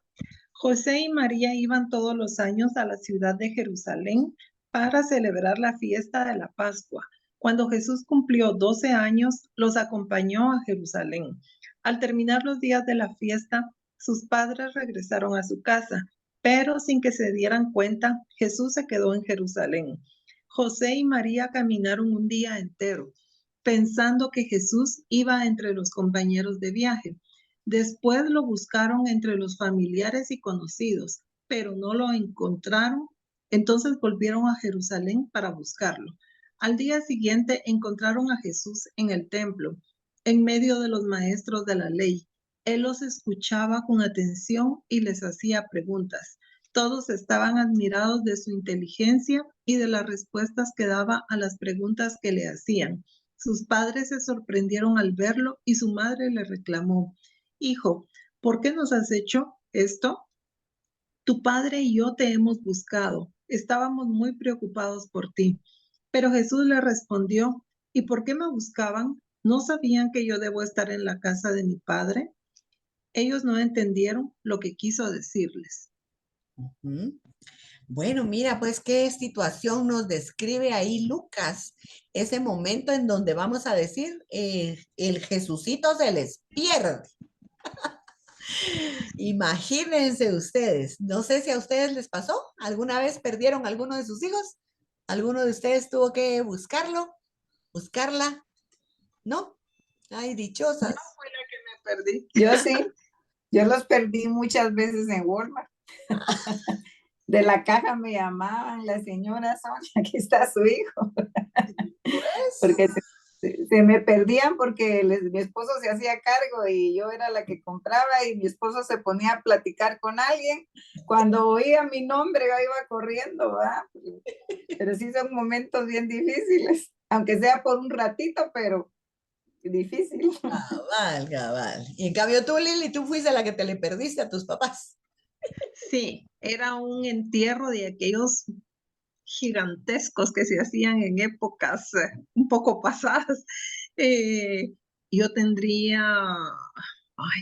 José y María iban todos los años a la ciudad de Jerusalén para celebrar la fiesta de la Pascua. Cuando Jesús cumplió 12 años, los acompañó a Jerusalén. Al terminar los días de la fiesta, sus padres regresaron a su casa, pero sin que se dieran cuenta, Jesús se quedó en Jerusalén. José y María caminaron un día entero, pensando que Jesús iba entre los compañeros de viaje. Después lo buscaron entre los familiares y conocidos, pero no lo encontraron. Entonces volvieron a Jerusalén para buscarlo. Al día siguiente encontraron a Jesús en el templo, en medio de los maestros de la ley. Él los escuchaba con atención y les hacía preguntas. Todos estaban admirados de su inteligencia y de las respuestas que daba a las preguntas que le hacían. Sus padres se sorprendieron al verlo y su madre le reclamó: Hijo, ¿por qué nos has hecho esto? Tu padre y yo te hemos buscado. Estábamos muy preocupados por ti. Pero Jesús le respondió: ¿Y por qué me buscaban? ¿No sabían que yo debo estar en la casa de mi padre? Ellos no entendieron lo que quiso decirles. Bueno, mira, pues qué situación nos describe ahí Lucas, ese momento en donde vamos a decir, el Jesucito se les pierde. Imagínense ustedes, no sé si a ustedes les pasó, ¿alguna vez perdieron a alguno de sus hijos? ¿Alguno de ustedes tuvo que buscarlo, buscarla? ¿No? Ay, dichosas. No fue la que me perdí. Yo sí, yo los perdí muchas veces en Walmart. De la caja me llamaban, la señora Sonia, aquí está su hijo. Porque se me perdían porque mi esposo se hacía cargo y yo era la que compraba y mi esposo se ponía a platicar con alguien. Cuando oía mi nombre yo iba corriendo, ¿verdad? Pero sí son momentos bien difíciles, aunque sea por un ratito, pero difícil. Cabal, cabal. Y en cambio tú, Lili, tú fuiste la que te le perdiste a tus papás. Sí, era un entierro de aquellos gigantescos que se hacían en épocas un poco pasadas. Yo tendría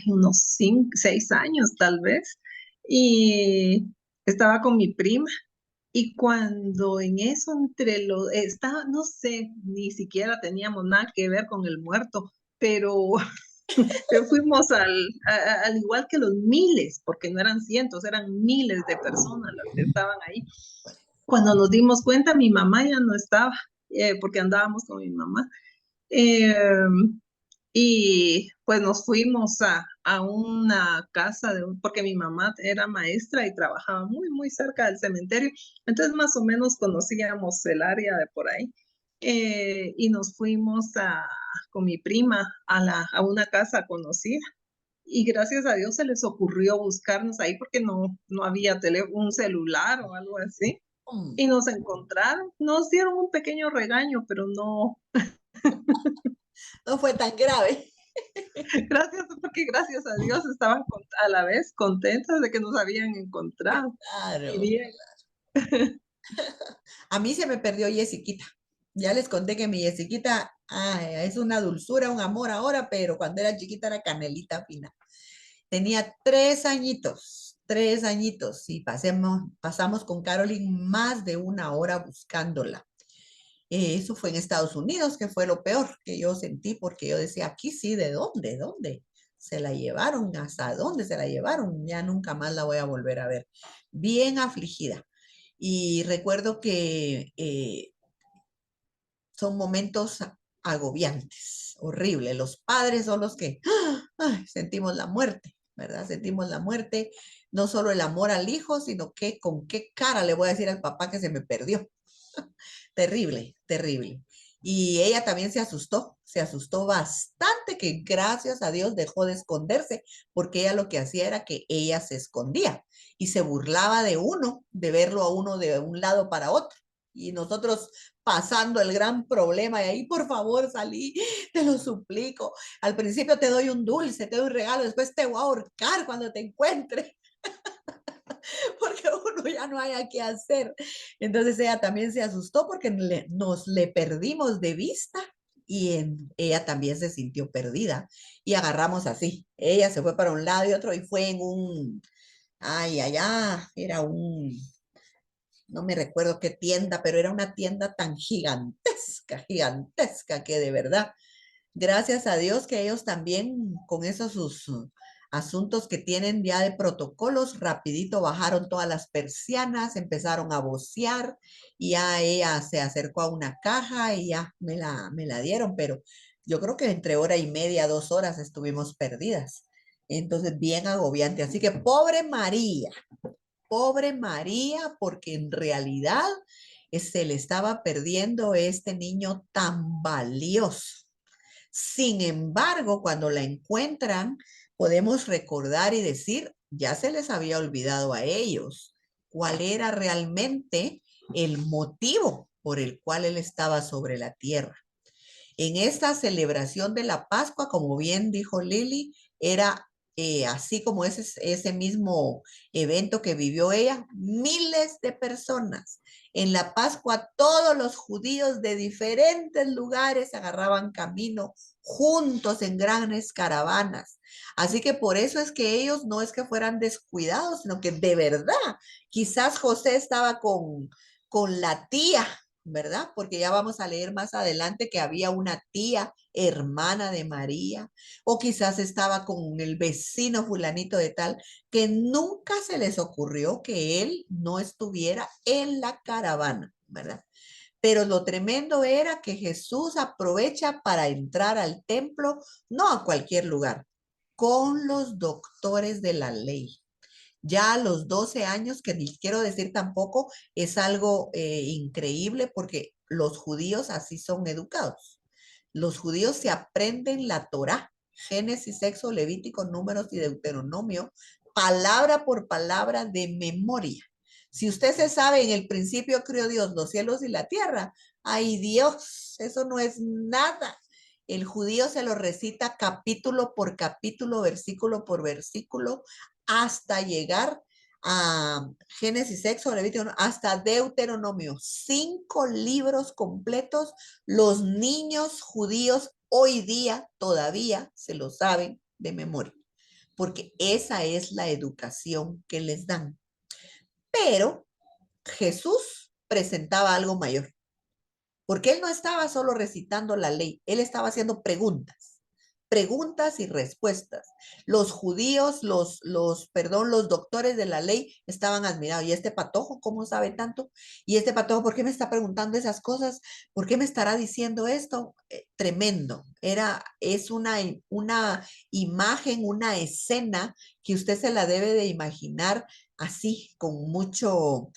unos 5, 6 años tal vez, y estaba con mi prima. Y cuando en eso estaba, no sé, ni siquiera teníamos nada que ver con el muerto, pero fuimos al igual que los miles, porque no eran cientos, eran miles de personas las que estaban ahí. Cuando nos dimos cuenta, mi mamá ya no estaba, porque andábamos con mi mamá. Eh, y pues nos fuimos a una casa, porque mi mamá era maestra y trabajaba muy, muy cerca del cementerio. Entonces más o menos conocíamos el área de por ahí. Y nos fuimos con mi prima a una casa conocida. Y gracias a Dios se les ocurrió buscarnos ahí porque no había un celular o algo así. Y nos encontraron, nos dieron un pequeño regaño, pero no, No fue tan grave. Gracias, porque gracias a Dios estaban a la vez contentas de que nos habían encontrado. Y Claro. bien, A mí se me perdió Jessiquita. Ya les conté que mi Jessiquita es una dulzura, un amor ahora, pero cuando era chiquita era canelita fina. Tenía 3 añitos, y pasamos con Caroline más de una hora buscándola. Eso fue en Estados Unidos, que fue lo peor que yo sentí, porque yo decía, aquí sí, ¿de dónde? ¿De dónde? Se la llevaron, ¿hasta dónde se la llevaron? Ya nunca más la voy a volver a ver. Bien afligida. Y recuerdo que son momentos agobiantes, horribles. Los padres son los que sentimos la muerte, ¿verdad? Sentimos la muerte, no solo el amor al hijo, sino que con qué cara le voy a decir al papá que se me perdió. Terrible, terrible. Y ella también se asustó bastante, que gracias a Dios dejó de esconderse, porque ella lo que hacía era que ella se escondía y se burlaba de uno, de verlo a uno de un lado para otro. Y nosotros pasando el gran problema, y ahí por favor salí, te lo suplico. Al principio te doy un dulce, te doy un regalo, después te voy a ahorcar cuando te encuentre. Porque uno ya no haya qué hacer. Entonces ella también se asustó porque nos le perdimos de vista, y ella también se sintió perdida y agarramos así. Ella se fue para un lado y otro y fue en allá, era no me recuerdo qué tienda, pero era una tienda tan gigantesca, gigantesca, que de verdad, gracias a Dios que ellos también con esos sus asuntos que tienen ya de protocolos, rapidito bajaron todas las persianas, empezaron a vocear, y ya ella se acercó a una caja y ya me la dieron, pero yo creo que entre hora y media, 2 horas estuvimos perdidas. Entonces, bien agobiante. Así que pobre María, porque en realidad se le estaba perdiendo este niño tan valioso. Sin embargo, cuando la encuentran, podemos recordar y decir, ya se les había olvidado a ellos cuál era realmente el motivo por el cual él estaba sobre la tierra. En esta celebración de la Pascua, como bien dijo Lili, era así como ese mismo evento que vivió ella, miles de personas. En la Pascua todos los judíos de diferentes lugares agarraban camino juntos en grandes caravanas. Así que por eso es que ellos no es que fueran descuidados, sino que de verdad, quizás José estaba con la tía, ¿verdad? Porque ya vamos a leer más adelante que había una tía hermana de María, o quizás estaba con el vecino fulanito de tal, que nunca se les ocurrió que él no estuviera en la caravana, ¿verdad? Pero lo tremendo era que Jesús aprovecha para entrar al templo, no a cualquier lugar, con los doctores de la ley. Ya a los 12 años, que ni quiero decir tampoco, es algo increíble, porque los judíos así son educados. Los judíos se aprenden la Torá, Génesis, Éxodo, Levítico, Números y Deuteronomio, palabra por palabra de memoria. Si usted se sabe, en el principio creó Dios los cielos y la tierra, ay Dios, eso no es nada. El judío se lo recita capítulo por capítulo, versículo por versículo, hasta llegar a Génesis, Éxodo, Levítico, hasta Deuteronomio. 5 libros completos. Los niños judíos hoy día todavía se lo saben de memoria, porque esa es la educación que les dan. Pero Jesús presentaba algo mayor, porque él no estaba solo recitando la ley, él estaba haciendo preguntas y respuestas. Los judíos, los doctores de la ley estaban admirados. ¿Y este patojo cómo sabe tanto? ¿Y este patojo por qué me está preguntando esas cosas? ¿Por qué me estará diciendo esto? Tremendo. Es una imagen, una escena que usted se la debe de imaginar así, con mucho,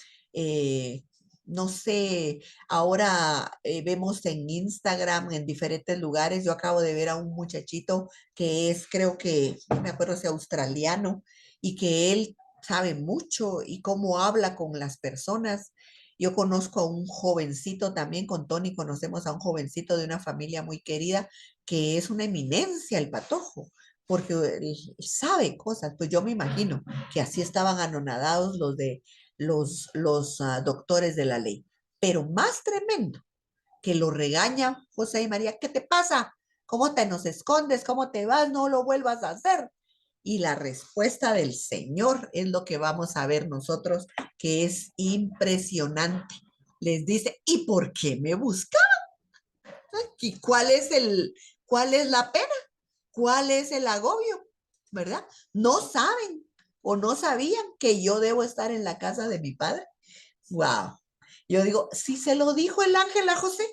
no sé, ahora vemos en Instagram, en diferentes lugares. Yo acabo de ver a un muchachito que es, creo que, no me acuerdo si australiano, y que él sabe mucho y cómo habla con las personas. Yo conozco a un jovencito también, con Tony conocemos a un jovencito de una familia muy querida que es una eminencia, el Patojo, porque él sabe cosas. Pues yo me imagino que así estaban anonadados los doctores de la ley. Pero más tremendo que lo regaña José y María, ¿qué te pasa? ¿Cómo te nos escondes? ¿Cómo te vas? No lo vuelvas a hacer. Y la respuesta del Señor es lo que vamos a ver nosotros, que es impresionante. Les dice, ¿y por qué me buscan? ¿Y cuál es la pena? ¿Cuál es el agobio? ¿Verdad? No saben o no sabían que yo debo estar en la casa de mi padre. Wow. Yo digo, si se lo dijo el ángel a José,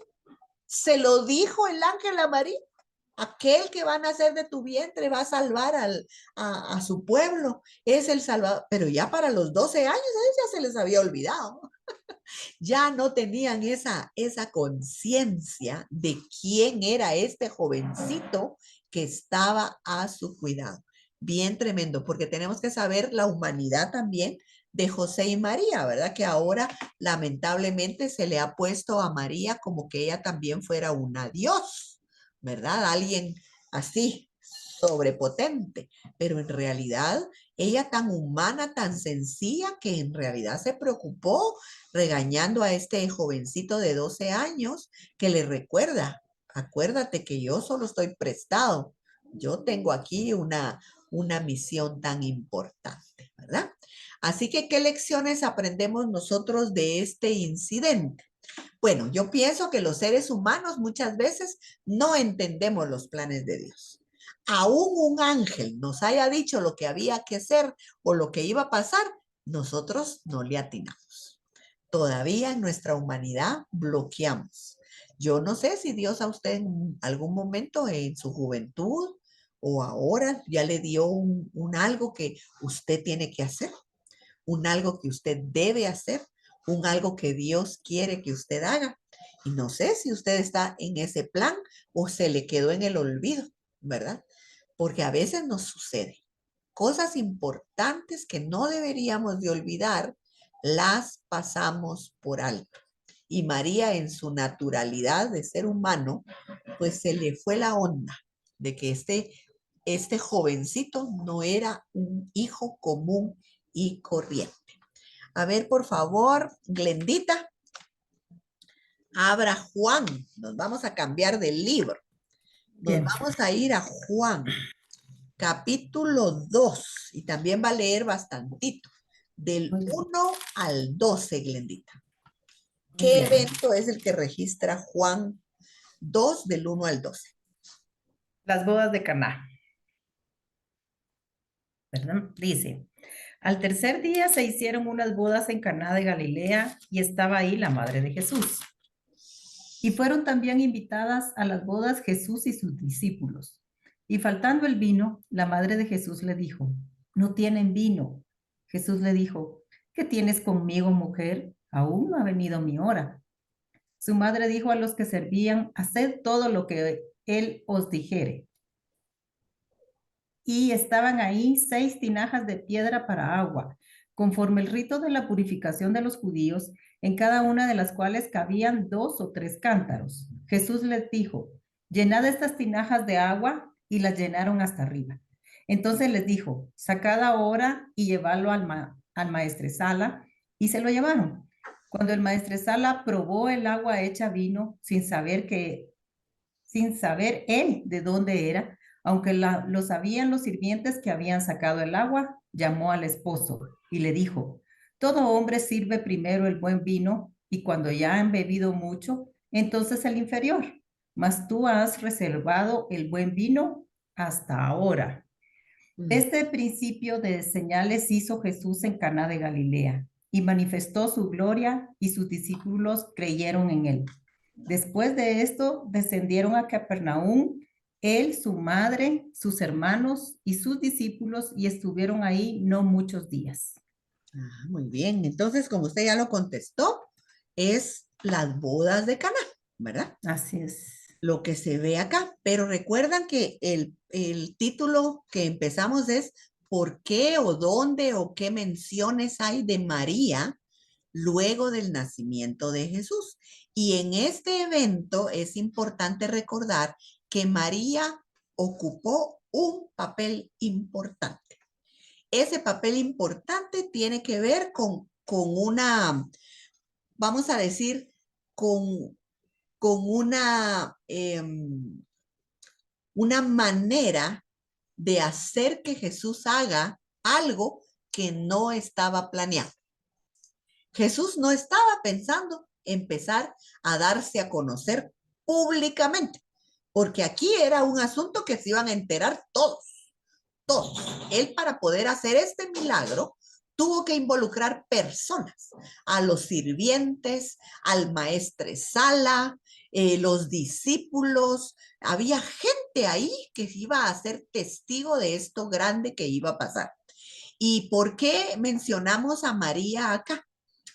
se lo dijo el ángel a María, aquel que va a nacer de tu vientre va a salvar a su pueblo, es el Salvador. Pero ya para los 12 años, ya se les había olvidado. Ya no tenían esa conciencia de quién era este jovencito que estaba a su cuidado. Bien tremendo, porque tenemos que saber la humanidad también de José y María, ¿verdad? Que ahora lamentablemente se le ha puesto a María como que ella también fuera una Dios, ¿verdad? Alguien así, sobrepotente, pero en realidad ella tan humana, tan sencilla, que en realidad se preocupó regañando a este jovencito de 12 años que le recuerda, acuérdate que yo solo estoy prestado, yo tengo aquí una misión tan importante, ¿verdad? Así que, ¿qué lecciones aprendemos nosotros de este incidente? Bueno, yo pienso que los seres humanos muchas veces no entendemos los planes de Dios. Aún un ángel nos haya dicho lo que había que hacer o lo que iba a pasar, nosotros no le atinamos. Todavía en nuestra humanidad bloqueamos. Yo no sé si Dios a usted en algún momento en su juventud o ahora ya le dio un algo que usted tiene que hacer, un algo que usted debe hacer, un algo que Dios quiere que usted haga. Y no sé si usted está en ese plan o se le quedó en el olvido, ¿verdad? Porque a veces nos sucede cosas importantes que no deberíamos de olvidar, las pasamos por alto. Y María en su naturalidad de ser humano, pues se le fue la onda de que este jovencito no era un hijo común y corriente. A ver, por favor, Glendita, abra Juan. Nos vamos a cambiar de libro. Nos Bien. vamos a ir a Juan, capítulo 2, y también va a leer bastantito, del Muy bien. 1 al 12, Glendita. Muy ¿Qué bien. evento es el que registra Juan 2 del 1 al 12? Las bodas de Caná, ¿verdad? Dice, al tercer día se hicieron unas bodas en Caná de Galilea y estaba ahí la madre de Jesús. Y fueron también invitadas a las bodas Jesús y sus discípulos. Y faltando el vino, la madre de Jesús le dijo, no tienen vino. Jesús le dijo, ¿qué tienes conmigo, mujer? Aún no ha venido mi hora. Su madre dijo a los que servían, haced todo lo que él os dijere. Y estaban ahí 6 tinajas de piedra para agua, conforme el rito de la purificación de los judíos, en cada una de las cuales cabían 2 o 3 cántaros. Jesús les dijo, llenad estas tinajas de agua, y las llenaron hasta arriba. Entonces les dijo, sacad ahora y llevadlo al maestresala, y se lo llevaron. Cuando el maestresala probó el agua hecha vino, sin saber él de dónde era, aunque lo sabían los sirvientes que habían sacado el agua, llamó al esposo y le dijo, todo hombre sirve primero el buen vino y cuando ya han bebido mucho, entonces el inferior, mas tú has reservado el buen vino hasta ahora. Este principio de señales hizo Jesús en Caná de Galilea y manifestó su gloria y sus discípulos creyeron en él. Después de esto, descendieron a Capernaum, él, su madre, sus hermanos y sus discípulos, y estuvieron ahí no muchos días. Ah, muy bien. Entonces, como usted ya lo contestó, es las bodas de Caná, ¿verdad? Así es. Lo que se ve acá. Pero recuerdan que el título que empezamos es ¿por qué o dónde o qué menciones hay de María luego del nacimiento de Jesús. Y en este evento es importante recordar que María ocupó un papel importante. Ese papel importante tiene que ver con una, vamos a decir, con una manera de hacer que Jesús haga algo que no estaba planeado. Jesús no estaba pensando empezar a darse a conocer públicamente, porque aquí era un asunto que se iban a enterar todos. Él, para poder hacer este milagro, tuvo que involucrar personas, a los sirvientes, al maestresala, los discípulos. Había gente ahí que iba a ser testigo de esto grande que iba a pasar. ¿Y por qué mencionamos a María acá?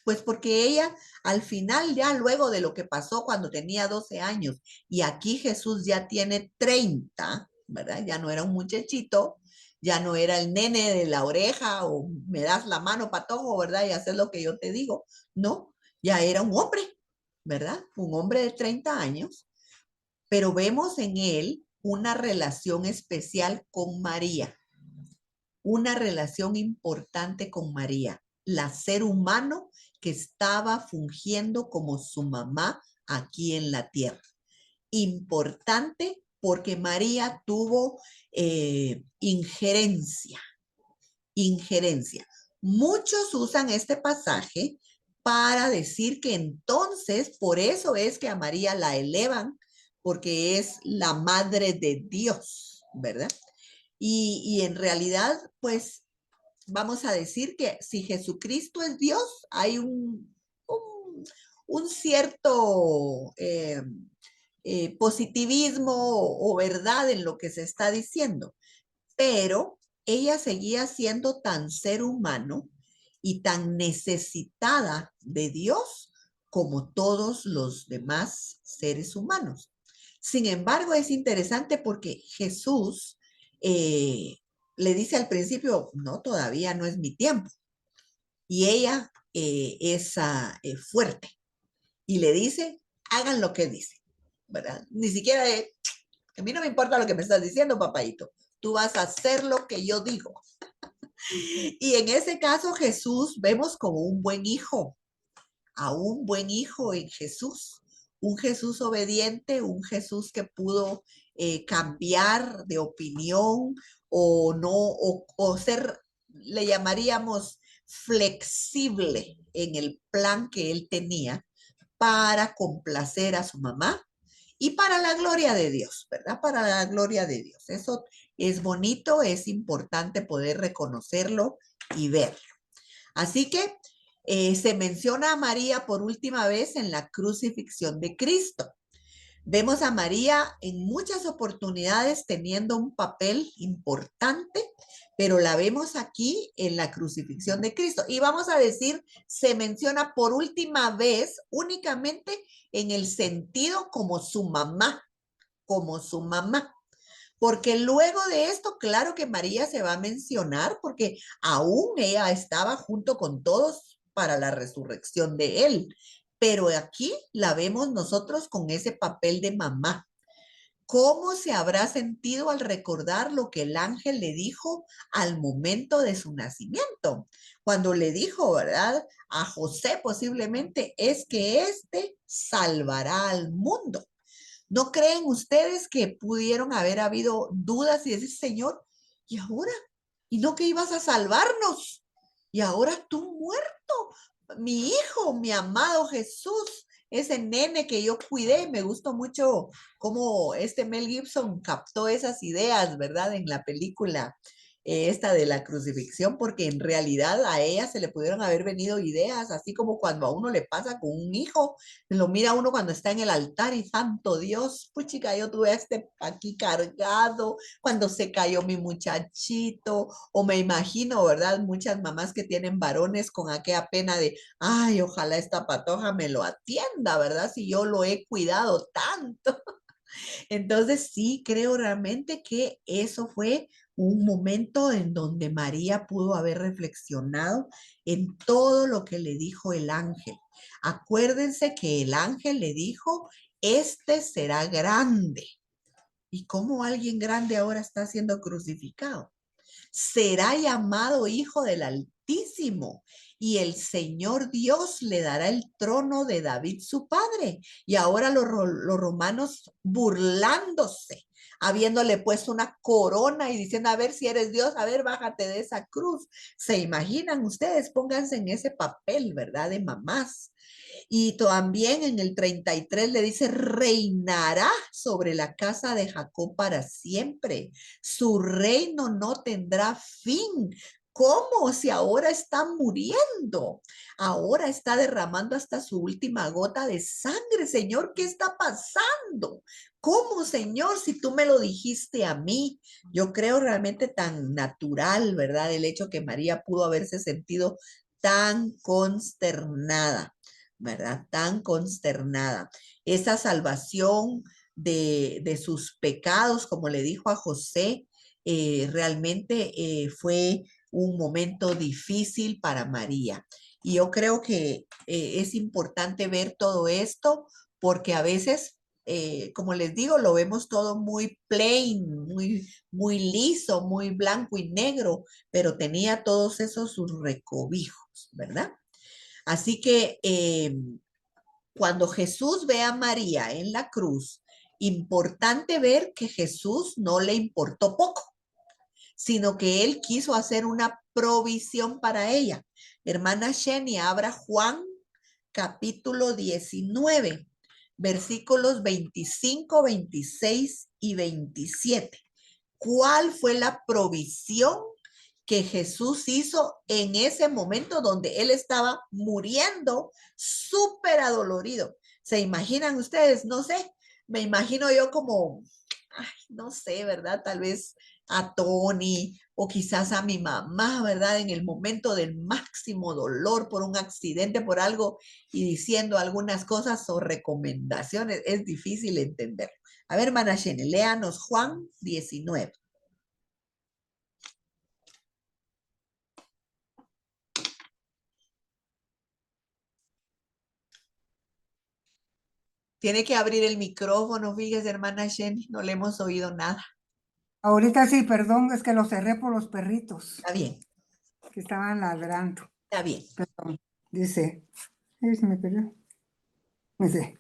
Pues porque ella al final, ya luego de lo que pasó cuando tenía 12 años, y aquí Jesús ya tiene 30, ¿verdad? Ya no era un muchachito, ya no era el nene de la oreja o me das la mano, patojo, ¿verdad? Y haces lo que yo te digo. No, ya era un hombre, ¿verdad? Un hombre de 30 años, pero vemos en él una relación especial con María, una relación importante con María, la ser humano que estaba fungiendo como su mamá aquí en la tierra. Importante porque María tuvo injerencia. Muchos usan este pasaje para decir que entonces, por eso es que a María la elevan, porque es la madre de Dios, ¿verdad? Y en realidad, pues, vamos a decir que si Jesucristo es Dios, hay un cierto positivismo o verdad en lo que se está diciendo, pero ella seguía siendo tan ser humano y tan necesitada de Dios como todos los demás seres humanos. Sin embargo, es interesante porque Jesús le dice al principio, no, todavía no es mi tiempo. Y ella es fuerte y le dice, hagan lo que dice, ¿verdad? Ni siquiera, a mí no me importa lo que me estás diciendo, papayito. Tú vas a hacer lo que yo digo. Y en ese caso Jesús vemos como un buen hijo, a un buen hijo en Jesús, un Jesús obediente, un Jesús que pudo cambiar de opinión o no, o ser, le llamaríamos flexible en el plan que él tenía para complacer a su mamá y para la gloria de Dios, ¿verdad? Para la gloria de Dios. Eso es bonito, es importante poder reconocerlo y verlo. Así que se menciona a María por última vez en la crucifixión de Cristo. Vemos a María en muchas oportunidades teniendo un papel importante, pero la vemos aquí en la crucifixión de Cristo. Y vamos a decir, se menciona por última vez únicamente en el sentido como su mamá, porque luego de esto, claro que María se va a mencionar porque aún ella estaba junto con todos para la resurrección de él. Pero aquí la vemos nosotros con ese papel de mamá. ¿Cómo se habrá sentido al recordar lo que el ángel le dijo al momento de su nacimiento? Cuando le dijo, ¿verdad? A José posiblemente es que éste salvará al mundo. ¿No creen ustedes que pudieron haber habido dudas y decir, Señor, ¿y ahora? ¿Y no que ibas a salvarnos? ¿Y ahora tú muerto? Mi hijo, mi amado Jesús, ese nene que yo cuidé, me gustó mucho cómo Mel Gibson captó esas ideas, ¿verdad? En la película esta de la crucifixión, porque en realidad a ella se le pudieron haber venido ideas, así como cuando a uno le pasa con un hijo, lo mira uno cuando está en el altar y santo Dios, puchica, yo tuve a aquí cargado, cuando se cayó mi muchachito, o me imagino, ¿verdad? Muchas mamás que tienen varones con aquella pena de, ay, ojalá esta patoja me lo atienda, ¿verdad? Si yo lo he cuidado tanto. Entonces sí creo realmente que eso fue un momento en donde María pudo haber reflexionado en todo lo que le dijo el ángel. Acuérdense que el ángel le dijo, este será grande. ¿Y cómo alguien grande ahora está siendo crucificado? Será llamado Hijo del Altísimo, y el Señor Dios le dará el trono de David su padre. Y ahora los romanos burlándose, habiéndole puesto una corona y diciendo, a ver si eres Dios, a ver, bájate de esa cruz. ¿Se imaginan ustedes? Pónganse en ese papel, ¿verdad? De mamás. Y también en el 33 le dice, reinará sobre la casa de Jacob para siempre. Su reino no tendrá fin. ¿Cómo? Si ahora está muriendo, ahora está derramando hasta su última gota de sangre. Señor, ¿qué está pasando? ¿Cómo, Señor, si tú me lo dijiste a mí? Yo creo realmente tan natural, ¿verdad? El hecho que María pudo haberse sentido tan consternada, ¿verdad? Tan consternada. Esa salvación de sus pecados, como le dijo a José, realmente fue un momento difícil para María. Y yo creo que es importante ver todo esto porque a veces, como les digo, lo vemos todo muy plain, muy liso, muy blanco y negro, pero tenía todos esos sus recovijos, ¿verdad? Así que cuando Jesús ve a María en la cruz, importante ver que Jesús no le importó poco, sino que él quiso hacer una provisión para ella. Hermana Sheni, abra Juan capítulo 19, versículos 25, 26 y 27. ¿Cuál fue la provisión que Jesús hizo en ese momento donde él estaba muriendo, súper adolorido? ¿Se imaginan ustedes? No sé, me imagino yo como, ay, no sé, ¿verdad? Tal vez a Tony o quizás a mi mamá, ¿verdad? En el momento del máximo dolor por un accidente, por algo, y diciendo algunas cosas o recomendaciones. Es difícil entenderlo. A ver, hermana Shene, léanos Juan 19. Tiene que abrir el micrófono, fíjese, hermana Sheni, no le hemos oído nada. Ahorita sí, perdón, es que lo cerré por los perritos Está bien, que estaban ladrando. está bien. Perdón. Dice, ay, se me perdió. Dice,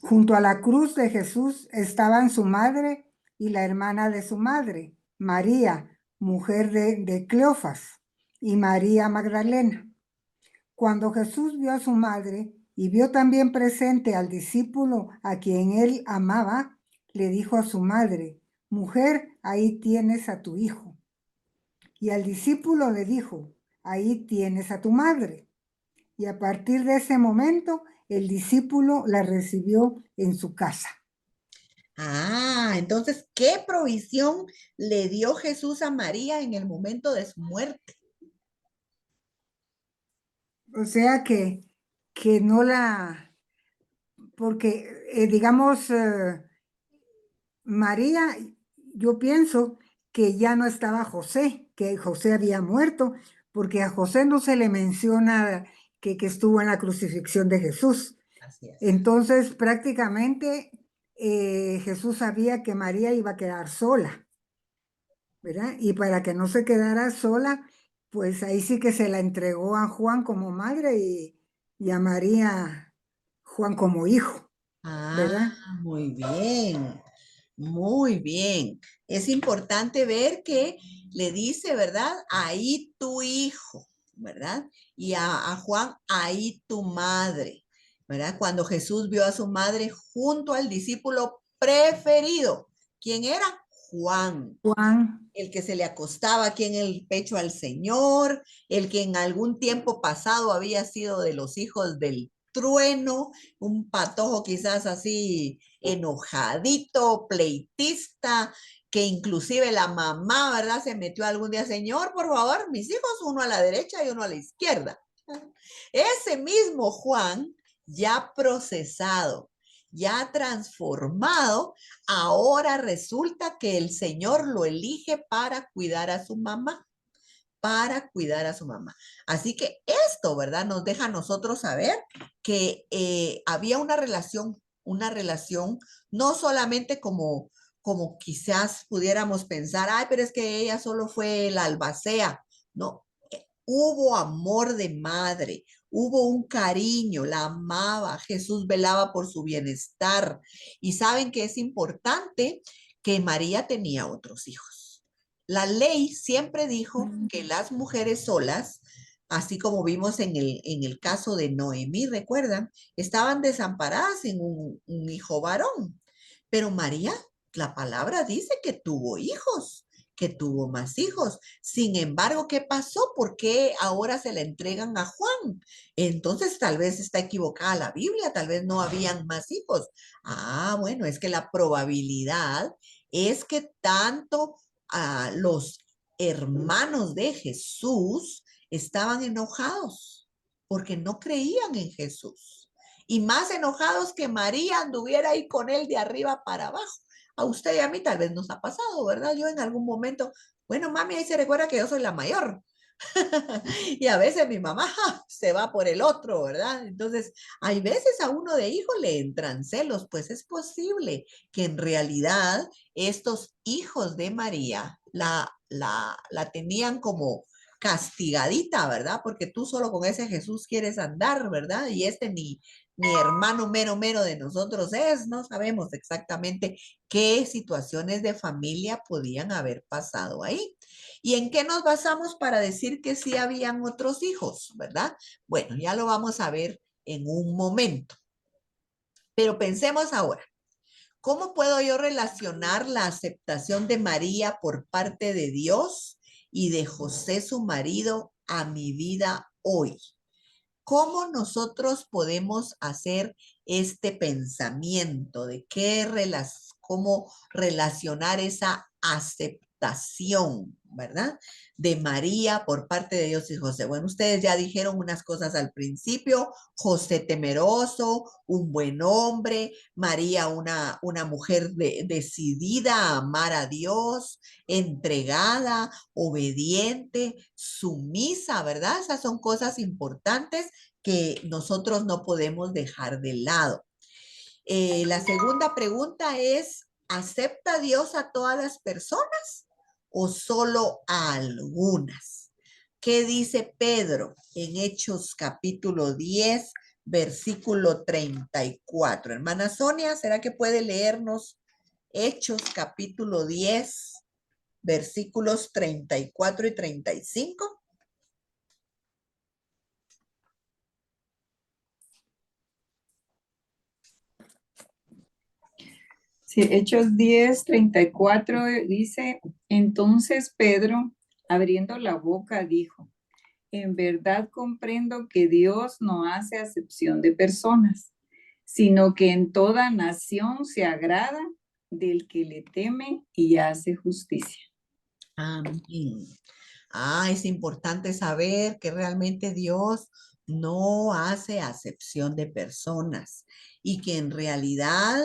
junto a la cruz de Jesús estaban su madre y la hermana de su madre, María, mujer de Cleofas, y María Magdalena. Cuando Jesús vio a su madre y vio también presente al discípulo a quien él amaba, le dijo a su madre, mujer, ahí tienes a tu hijo. Y al discípulo le dijo, ahí tienes a tu madre. Y a partir de ese momento, el discípulo la recibió en su casa. Ah, entonces, ¿qué provisión le dio Jesús a María en el momento de su muerte? O sea que no la, porque digamos, María, yo pienso que ya no estaba José, que José había muerto, porque a José no se le menciona que estuvo en la crucifixión de Jesús. Así es. Entonces, prácticamente Jesús sabía que María iba a quedar sola, ¿verdad? Y para que no se quedara sola, pues ahí sí que se la entregó a Juan como madre y a María Juan como hijo, Ah, ¿verdad? muy bien, muy bien. Es importante ver que le dice, ¿verdad? Ahí tu hijo, ¿verdad? Y a Juan, ahí tu madre, ¿verdad? Cuando Jesús vio a su madre junto al discípulo preferido, ¿quién era? Juan, Juan, el que se le acostaba aquí en el pecho al Señor, el que en algún tiempo pasado había sido de los hijos del trueno, un patojo quizás así enojadito, pleitista, que inclusive la mamá, ¿verdad? Se metió algún día, Señor, por favor, mis hijos, uno a la derecha y uno a la izquierda. Ese mismo Juan, ya procesado, ya transformado, ahora resulta que el Señor lo elige para cuidar a su mamá, para cuidar a su mamá. Así que esto, ¿verdad? Nos deja a nosotros saber que había una relación no solamente como quizás pudiéramos pensar, ay, pero es que ella solo fue la albacea. No, hubo amor de madre, hubo un cariño, la amaba, Jesús velaba por su bienestar. Y saben que es importante que María tenía otros hijos. La ley siempre dijo que las mujeres solas, así como vimos en el caso de Noemí, recuerdan, estaban desamparadas sin un hijo varón. Pero María, la palabra dice que tuvo hijos, que tuvo más hijos. Sin embargo, ¿qué pasó? ¿Por qué ahora se la entregan a Juan? Entonces, tal vez está equivocada la Biblia, tal vez no habían más hijos. Ah, bueno, es que la probabilidad es que tanto los hermanos de Jesús estaban enojados porque no creían en Jesús. Y más enojados que María anduviera ahí con él de arriba para abajo. A usted y a mí tal vez nos ha pasado, ¿verdad? Yo en algún momento, bueno, mami, ahí se recuerda que yo soy la mayor. Y a veces mi mamá se va por el otro, ¿verdad? Entonces, hay veces a uno de hijo le entran celos, pues es posible que en realidad estos hijos de María la tenían como castigadita, ¿verdad? Porque tú solo con ese Jesús quieres andar, ¿verdad? Y este ni hermano mero mero de nosotros es, no sabemos exactamente qué situaciones de familia podían haber pasado ahí. ¿Y en qué nos basamos para decir que sí habían otros hijos, verdad? Bueno, ya lo vamos a ver en un momento. Pero pensemos ahora, ¿cómo puedo yo relacionar la aceptación de María por parte de Dios y de José, su marido, a mi vida hoy? ¿Cómo nosotros podemos hacer este pensamiento de cómo relacionar esa aceptación, ¿verdad? De María por parte de Dios y José. Bueno, ustedes ya dijeron unas cosas al principio. José temeroso, un buen hombre. María una mujer decidida a amar a Dios, entregada, obediente, sumisa, ¿verdad? Esas son cosas importantes que nosotros no podemos dejar de lado. La segunda pregunta es, ¿acepta Dios a todas las personas o solo a algunas? ¿Qué dice Pedro en Hechos capítulo 10, versículo 34? Hermana Sonia, ¿será que puede leernos Hechos capítulo 10, versículos 34 y 35? Sí, Hechos 10:34 dice, entonces Pedro, abriendo la boca, dijo, en verdad comprendo que Dios no hace acepción de personas, sino que en toda nación se agrada del que le teme y hace justicia. Amén. Es importante saber que realmente Dios no hace acepción de personas y que en realidad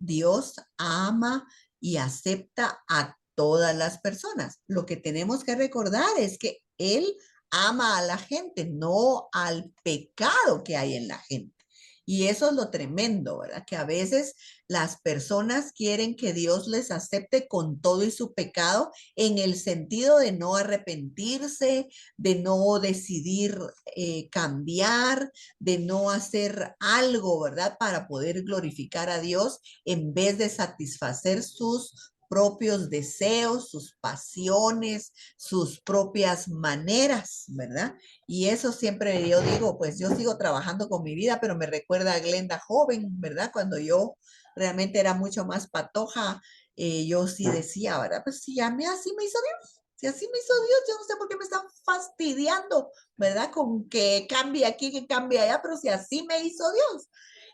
Dios ama y acepta a todas las personas. Lo que tenemos que recordar es que Él ama a la gente, no al pecado que hay en la gente. Y eso es lo tremendo, ¿verdad? Que a veces las personas quieren que Dios les acepte con todo y su pecado en el sentido de no arrepentirse, de no decidir cambiar, de no hacer algo, ¿verdad? Para poder glorificar a Dios en vez de satisfacer sus propios deseos, sus pasiones, sus propias maneras, ¿verdad? Y eso siempre yo digo, pues yo sigo trabajando con mi vida, pero me recuerda a Glenda joven, ¿verdad? Cuando yo realmente era mucho más patoja, yo sí decía, ¿verdad? Pues si a mí así me hizo Dios, si así me hizo Dios, yo no sé por qué me están fastidiando, ¿verdad? Con que cambie aquí, que cambie allá, pero si así me hizo Dios.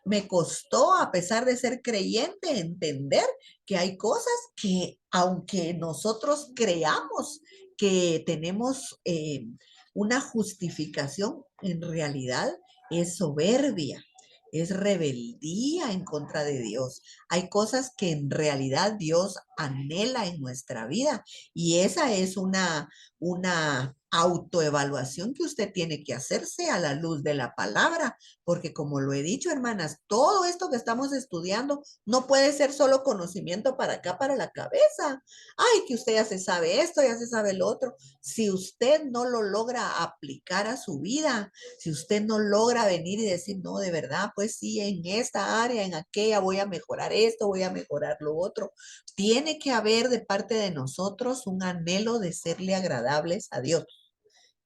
Me costó, a pesar de ser creyente, entender que hay cosas que, aunque nosotros creamos que tenemos una justificación, en realidad es soberbia. es rebeldía en contra de Dios. Hay cosas que en realidad Dios anhela en nuestra vida y esa es una autoevaluación que usted tiene que hacerse a la luz de la palabra, porque como lo he dicho, hermanas, todo esto que estamos estudiando no puede ser solo conocimiento para acá, para la cabeza. Ay, que usted ya se sabe esto, ya se sabe lo otro. Si usted no lo logra aplicar a su vida, si usted no logra venir y decir, no, de verdad, pues sí, en esta área, en aquella, voy a mejorar esto, voy a mejorar lo otro. Tiene que haber de parte de nosotros un anhelo de serle agradables a Dios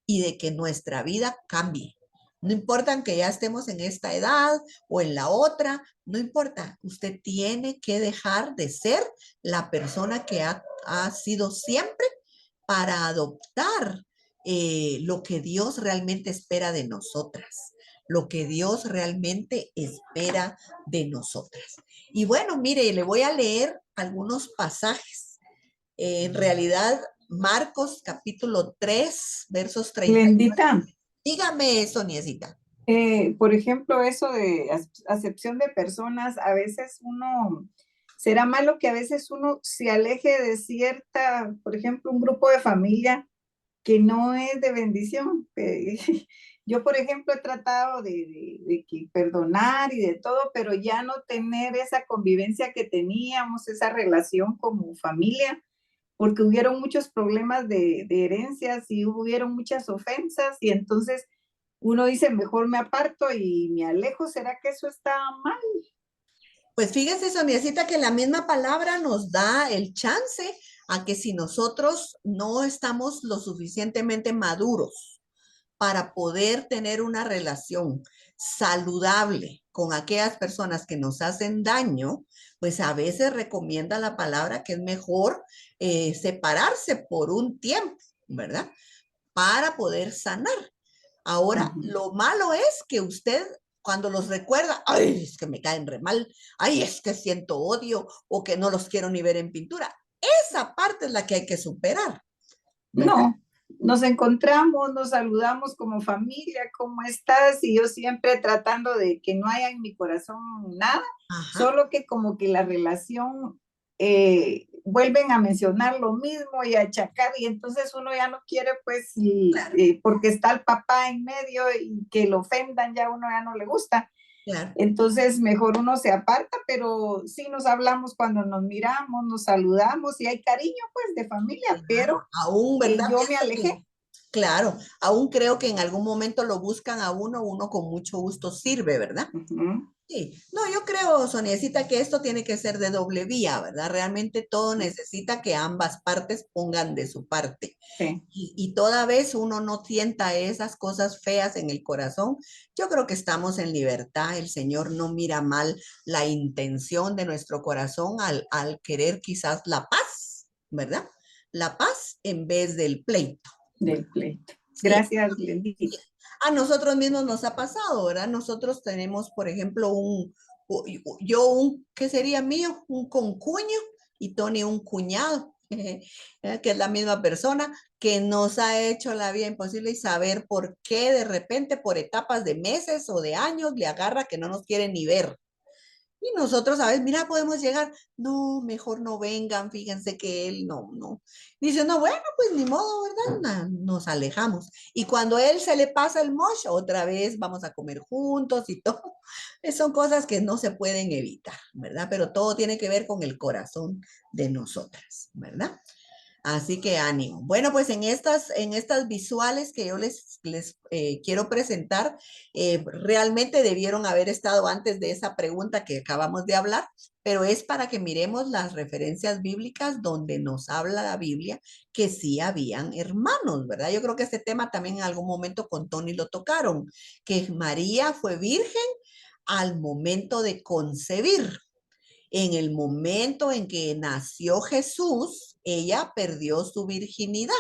y de que nuestra vida cambie. No importa que ya estemos en esta edad o en la otra, no importa. Usted tiene que dejar de ser la persona que ha sido siempre para adoptar lo que Dios realmente espera de nosotras, lo que Dios realmente espera de nosotras. Y bueno, mire, le voy a leer algunos pasajes. En realidad, Marcos capítulo 3, versos 30. Glendita, Dígame, Soniecita. por ejemplo, eso de acepción de personas, a veces uno, será malo que a veces uno se aleje de cierta, por ejemplo, un grupo de familia que no es de bendición. Yo, por ejemplo, he tratado de que perdonar y de todo, pero ya no tener esa convivencia que teníamos, esa relación como familia, porque hubieron muchos problemas de herencias y hubieron muchas ofensas y entonces uno dice, mejor me aparto y me alejo. ¿Será que eso está mal? Pues fíjese, Soniecita, que la misma palabra nos da el chance a que si nosotros no estamos lo suficientemente maduros para poder tener una relación saludable con aquellas personas que nos hacen daño, pues a veces recomienda la palabra que es mejor separarse por un tiempo, ¿verdad? Para poder sanar. Ahora, lo malo es que usted cuando los recuerda, ay, es que me caen re mal, ay, es que siento odio o que no los quiero ni ver en pintura. Esa parte es la que hay que superar, ¿verdad? No, nos encontramos, nos saludamos como familia, ¿cómo estás? Y yo siempre tratando de que no haya en mi corazón nada, Ajá, solo que como que la relación vuelven a mencionar lo mismo y a achacar, y entonces uno ya no quiere, pues, claro, porque está el papá en medio y que lo ofendan, ya uno ya no le gusta. claro. Entonces, mejor uno se aparta, pero sí nos hablamos cuando nos miramos, nos saludamos y hay cariño, pues, de familia, Claro, pero aún, ¿verdad? yo me Pienso alejé. que, claro, aún creo que en algún momento lo buscan a uno con mucho gusto sirve, ¿verdad? Ujú. Sí, no, yo creo, Soniecita, que esto tiene que ser de doble vía, ¿verdad? Realmente todo necesita que ambas partes pongan de su parte. Sí, Y toda vez uno no sienta esas cosas feas en el corazón, yo creo que estamos en libertad. El Señor no mira mal la intención de nuestro corazón al querer quizás la paz, ¿verdad? La paz en vez del pleito. del pleito. Sí, Gracias, Glendita. a nosotros mismos nos ha pasado, ¿verdad? Nosotros tenemos, por ejemplo, yo ¿qué sería mío? Un concuño y Tony un cuñado, que es la misma persona que nos ha hecho la vida imposible y saber por qué de repente, por etapas de meses o de años, le agarra que no nos quiere ni ver. Y nosotros, a veces, mira, podemos llegar, no, mejor no vengan, fíjense que él no. Dice, no, bueno, pues ni modo, ¿verdad? Nos alejamos. Y cuando a él se le pasa el mosh, otra vez vamos a comer juntos y todo. Son cosas que no se pueden evitar, ¿verdad? Pero todo tiene que ver con el corazón de nosotras, ¿verdad? Así que ánimo. Bueno, pues en estas visuales que yo les quiero presentar, realmente debieron haber estado antes de esa pregunta que acabamos de hablar, pero es para que miremos las referencias bíblicas donde nos habla la Biblia que sí habían hermanos, ¿verdad? Yo creo que este tema también en algún momento con Tony lo tocaron, que María fue virgen al momento de concebir. En el momento en que nació Jesús, ella perdió su virginidad,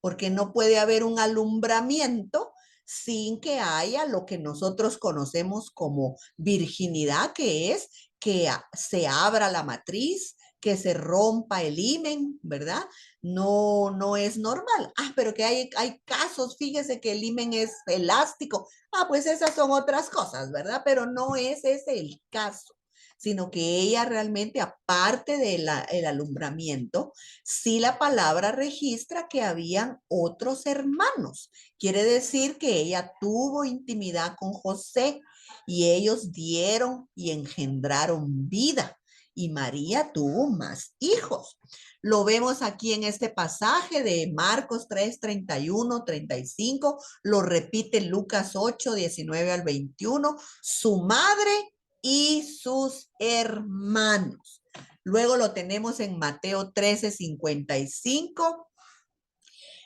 porque no puede haber un alumbramiento sin que haya lo que nosotros conocemos como virginidad, que es que se abra la matriz, que se rompa el himen, ¿verdad? No es normal. Pero que hay casos, fíjese que el himen es elástico. Pues esas son otras cosas, ¿verdad? Pero no es ese el caso, sino que ella realmente, aparte del alumbramiento, sí la palabra registra que habían otros hermanos. Quiere decir que ella tuvo intimidad con José y ellos dieron y engendraron vida. Y María tuvo más hijos. Lo vemos aquí en este pasaje de Marcos 3, 31, 35. Lo repite Lucas 8, 19 al 21. Su madre y sus hermanos. Luego lo tenemos en Mateo 13, 55.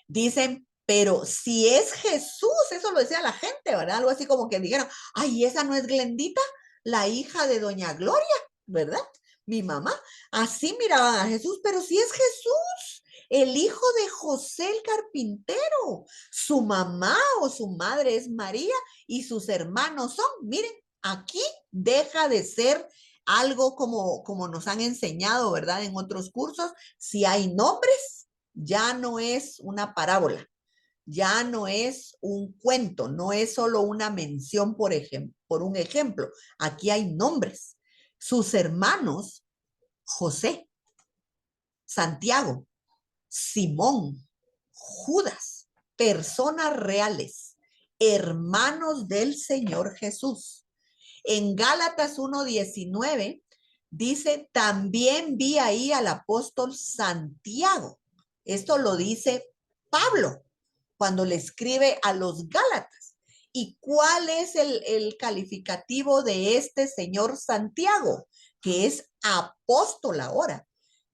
Dicen, pero si es Jesús, eso lo decía la gente, ¿verdad? Algo así como que dijeron, ay, esa no es Glendita, la hija de doña Gloria, ¿verdad? Mi mamá. Así miraban a Jesús, pero si es Jesús, el hijo de José el carpintero. Su mamá o su madre es María y sus hermanos son, miren, aquí deja de ser algo como nos han enseñado, ¿verdad? En otros cursos, si hay nombres, ya no es una parábola, ya no es un cuento, no es solo una mención por un ejemplo. Aquí hay nombres. Sus hermanos, José, Santiago, Simón, Judas, personas reales, hermanos del Señor Jesús. En Gálatas 1:19 dice, también vi ahí al apóstol Santiago. Esto lo dice Pablo cuando le escribe a los Gálatas. ¿Y cuál es el calificativo de este señor Santiago? Que es apóstol ahora.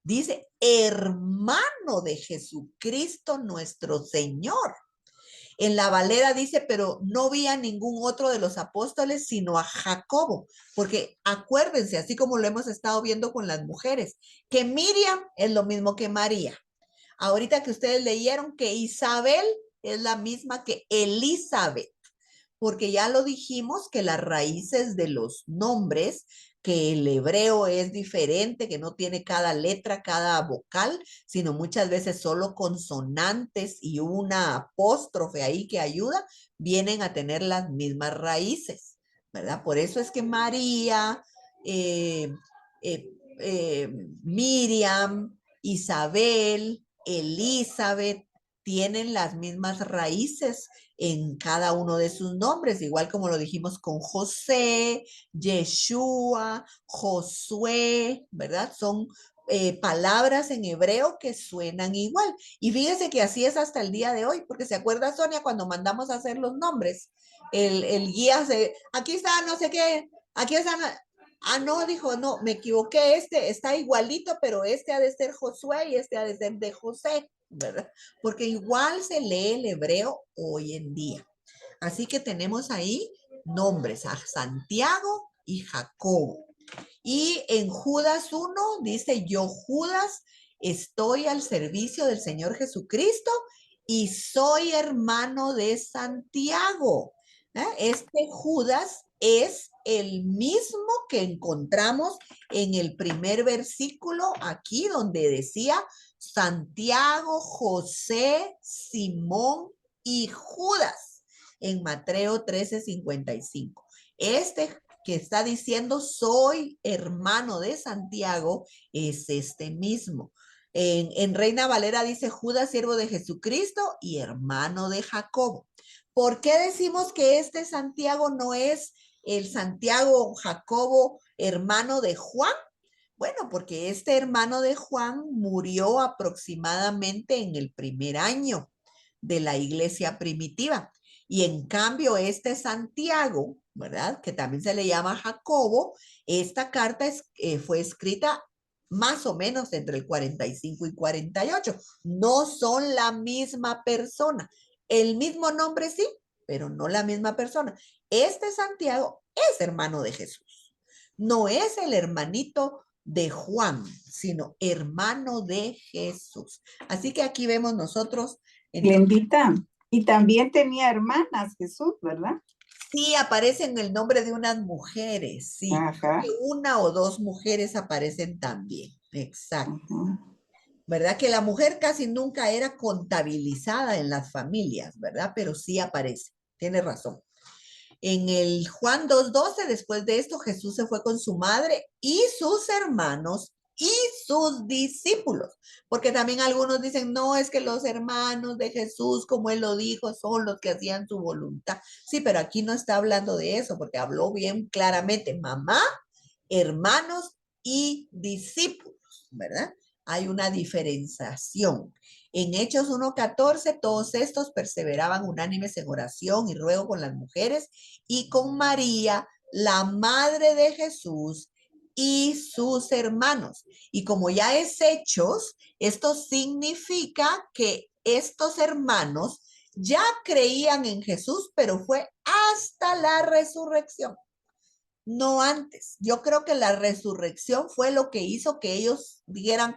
Dice, hermano de Jesucristo nuestro Señor. En la Valera dice, pero no vi a ningún otro de los apóstoles, sino a Jacobo. Porque acuérdense, así como lo hemos estado viendo con las mujeres, que Miriam es lo mismo que María. Ahorita que ustedes leyeron que Isabel es la misma que Elizabeth, porque ya lo dijimos que las raíces de los nombres, que el hebreo es diferente, que no tiene cada letra, cada vocal, sino muchas veces solo consonantes y una apóstrofe ahí que ayuda, vienen a tener las mismas raíces, ¿verdad? Por eso es que María, Miriam, Isabel, Elizabeth, tienen las mismas raíces en cada uno de sus nombres, igual como lo dijimos con José, Yeshua, Josué, ¿verdad? Son palabras en hebreo que suenan igual. Y fíjese que así es hasta el día de hoy, porque se acuerda, Sonia, cuando mandamos a hacer los nombres, el guía aquí está no sé qué, aquí están, no, dijo, no, me equivoqué, este está igualito, pero este ha de ser Josué y este ha de ser de José, ¿verdad? Porque igual se lee el hebreo hoy en día. Así que tenemos ahí nombres a Santiago y Jacobo. Y en Judas 1 dice, yo Judas estoy al servicio del Señor Jesucristo y soy hermano de Santiago. Este Judas es el mismo que encontramos en el primer versículo aquí donde decía Santiago, José, Simón y Judas en Mateo 13:55. Este que está diciendo soy hermano de Santiago es este mismo. En Reina Valera dice Judas, siervo de Jesucristo y hermano de Jacobo. ¿Por qué decimos que este Santiago no es el Santiago Jacobo, hermano de Juan? Bueno, porque este hermano de Juan murió aproximadamente en el primer año de la iglesia primitiva. Y en cambio, este Santiago, ¿verdad? Que también se le llama Jacobo, esta carta fue escrita más o menos entre el 45 y 48. No son la misma persona. El mismo nombre sí, pero no la misma persona. Este Santiago es hermano de Jesús. No es el hermanito de Juan, sino hermano de Jesús. Así que aquí vemos nosotros. Glendita, y también tenía hermanas Jesús, ¿verdad? Sí, aparece en el nombre de unas mujeres, sí. Ajá. Una o dos mujeres aparecen también. exacto. Ujú. ¿Verdad? Que la mujer casi nunca era contabilizada en las familias, ¿verdad? Pero sí aparece, tiene razón. En el Juan 2:12, después de esto, Jesús se fue con su madre y sus hermanos y sus discípulos, porque también algunos dicen, no, es que los hermanos de Jesús, como él lo dijo, son los que hacían su voluntad. Sí, pero aquí no está hablando de eso, porque habló bien claramente, mamá, hermanos y discípulos, ¿verdad? Hay una diferenciación. En Hechos 1:14, todos estos perseveraban unánimes en oración y ruego con las mujeres y con María, la madre de Jesús y sus hermanos. Y como ya es Hechos, esto significa que estos hermanos ya creían en Jesús, pero fue hasta la resurrección, no antes. Yo creo que la resurrección fue lo que hizo que ellos dijeran,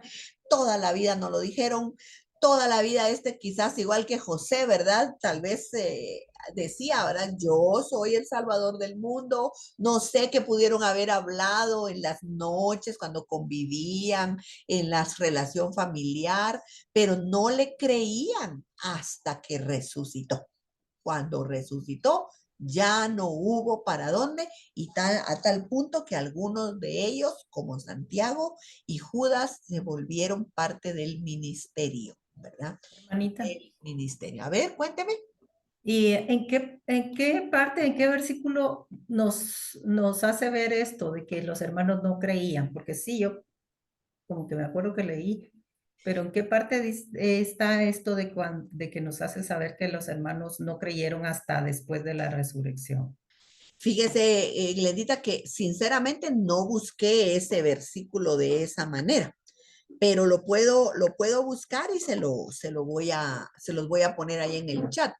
toda la vida no lo dijeron, toda la vida quizás igual que José, ¿verdad? Tal vez decía, ¿verdad? Yo soy el Salvador del mundo, no sé qué pudieron haber hablado en las noches cuando convivían, en la relación familiar, pero no le creían hasta que resucitó. Cuando resucitó, ya no hubo para dónde y a tal punto que algunos de ellos, como Santiago y Judas, se volvieron parte del ministerio, ¿verdad? Hermanita. El ministerio. A ver, cuénteme. ¿Y en qué parte, en qué versículo nos hace ver esto de que los hermanos no creían? Porque sí, yo como que me acuerdo que leí, pero ¿en qué parte está esto de que nos hace saber que los hermanos no creyeron hasta después de la resurrección? Fíjese, Glendita, que sinceramente no busqué ese versículo de esa manera, pero lo puedo buscar y se los voy a poner ahí en el chat.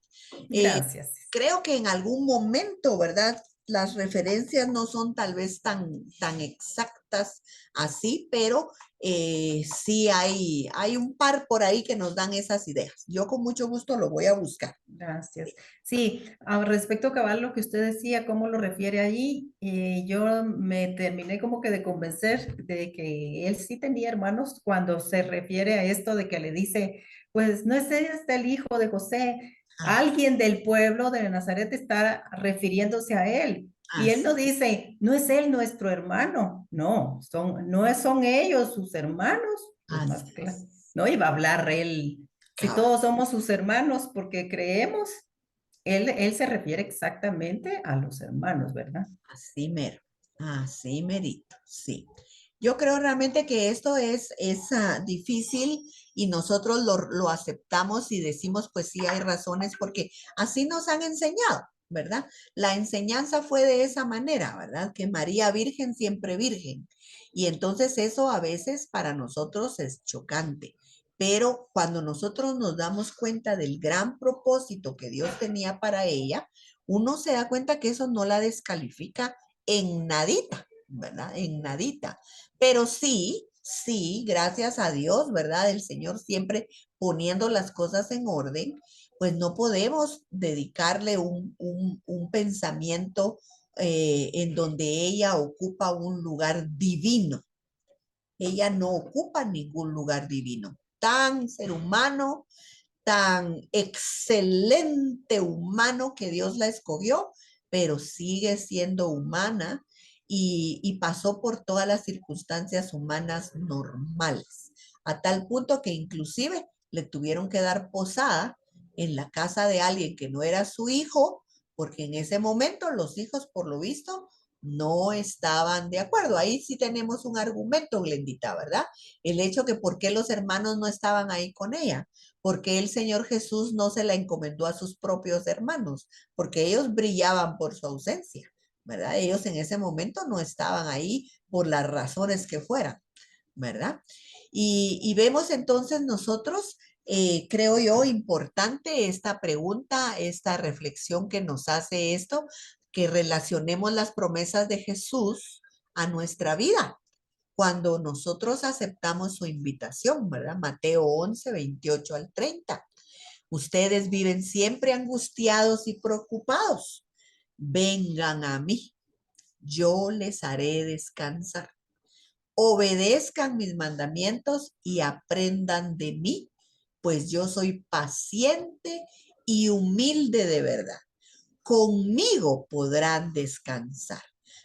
Gracias. Creo que en algún momento, ¿verdad? Las referencias no son tal vez tan exactas así, pero sí hay un par por ahí que nos dan esas ideas. Yo con mucho gusto lo voy a buscar. Gracias. Sí, al respecto cabal lo que usted decía, cómo lo refiere allí, yo me terminé como que de convencer de que él sí tenía hermanos cuando se refiere a esto de que le dice, pues no es este el hijo de José, Ah, alguien del pueblo de Nazaret está refiriéndose a él. Y él no así, dice, no es él nuestro hermano, no, son ellos sus hermanos, pues más así claro, es. ¿no? Y va a hablar él si Cabal. todos somos sus hermanos porque creemos, él se refiere exactamente a los hermanos, ¿verdad? Así mero, así merito, sí. Yo creo realmente que esto es difícil y nosotros lo aceptamos y decimos, pues sí hay razones porque así nos han enseñado, ¿verdad? La enseñanza fue de esa manera, ¿verdad? Que María Virgen siempre virgen. Y entonces eso a veces para nosotros es chocante. Pero cuando nosotros nos damos cuenta del gran propósito que Dios tenía para ella, uno se da cuenta que eso no la descalifica en nadita, ¿verdad? En nadita. Pero sí, sí, gracias a Dios, ¿verdad? El Señor siempre poniendo las cosas en orden, pues no podemos dedicarle un pensamiento en donde ella ocupa un lugar divino. Ella no ocupa ningún lugar divino. Tan ser humano, tan excelente humano que Dios la escogió, pero sigue siendo humana y pasó por todas las circunstancias humanas normales, a tal punto que inclusive le tuvieron que dar posada en la casa de alguien que no era su hijo, porque en ese momento los hijos, por lo visto, no estaban de acuerdo. Ahí sí tenemos un argumento, Glendita, ¿verdad? El hecho que por qué los hermanos no estaban ahí con ella, porque el Señor Jesús no se la encomendó a sus propios hermanos, porque ellos brillaban por su ausencia, ¿verdad? Ellos en ese momento no estaban ahí por las razones que fueran, ¿verdad? Y vemos entonces nosotros, creo yo, importante esta pregunta, esta reflexión que nos hace esto, que relacionemos las promesas de Jesús a nuestra vida cuando nosotros aceptamos su invitación, ¿verdad? Mateo 11:28 al 30. Ustedes viven siempre angustiados y preocupados. Vengan a mí, yo les haré descansar. obedezcan mis mandamientos y aprendan de mí, pues yo soy paciente y humilde de verdad. Conmigo podrán descansar.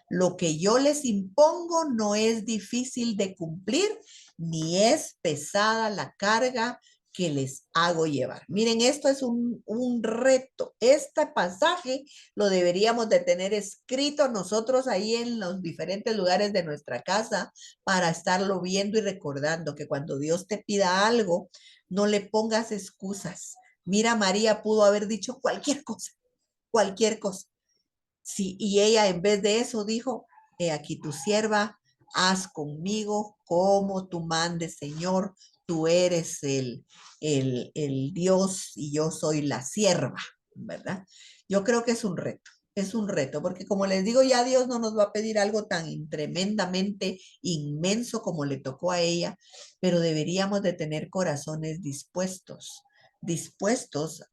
Lo que yo les impongo no es difícil de cumplir, ni es pesada la carga que les hago llevar. Miren, esto es un reto. Este pasaje lo deberíamos de tener escrito nosotros ahí en los diferentes lugares de nuestra casa para estarlo viendo y recordando que cuando Dios te pida algo, no le pongas excusas. Mira, María pudo haber dicho cualquier cosa. Sí, y ella en vez de eso dijo, he aquí tu sierva, haz conmigo como tú mandes, Señor, tú eres el Dios y yo soy la sierva, ¿verdad? Yo creo que es un reto, porque como les digo, ya Dios no nos va a pedir algo tan tremendamente inmenso como le tocó a ella, pero deberíamos de tener corazones dispuestos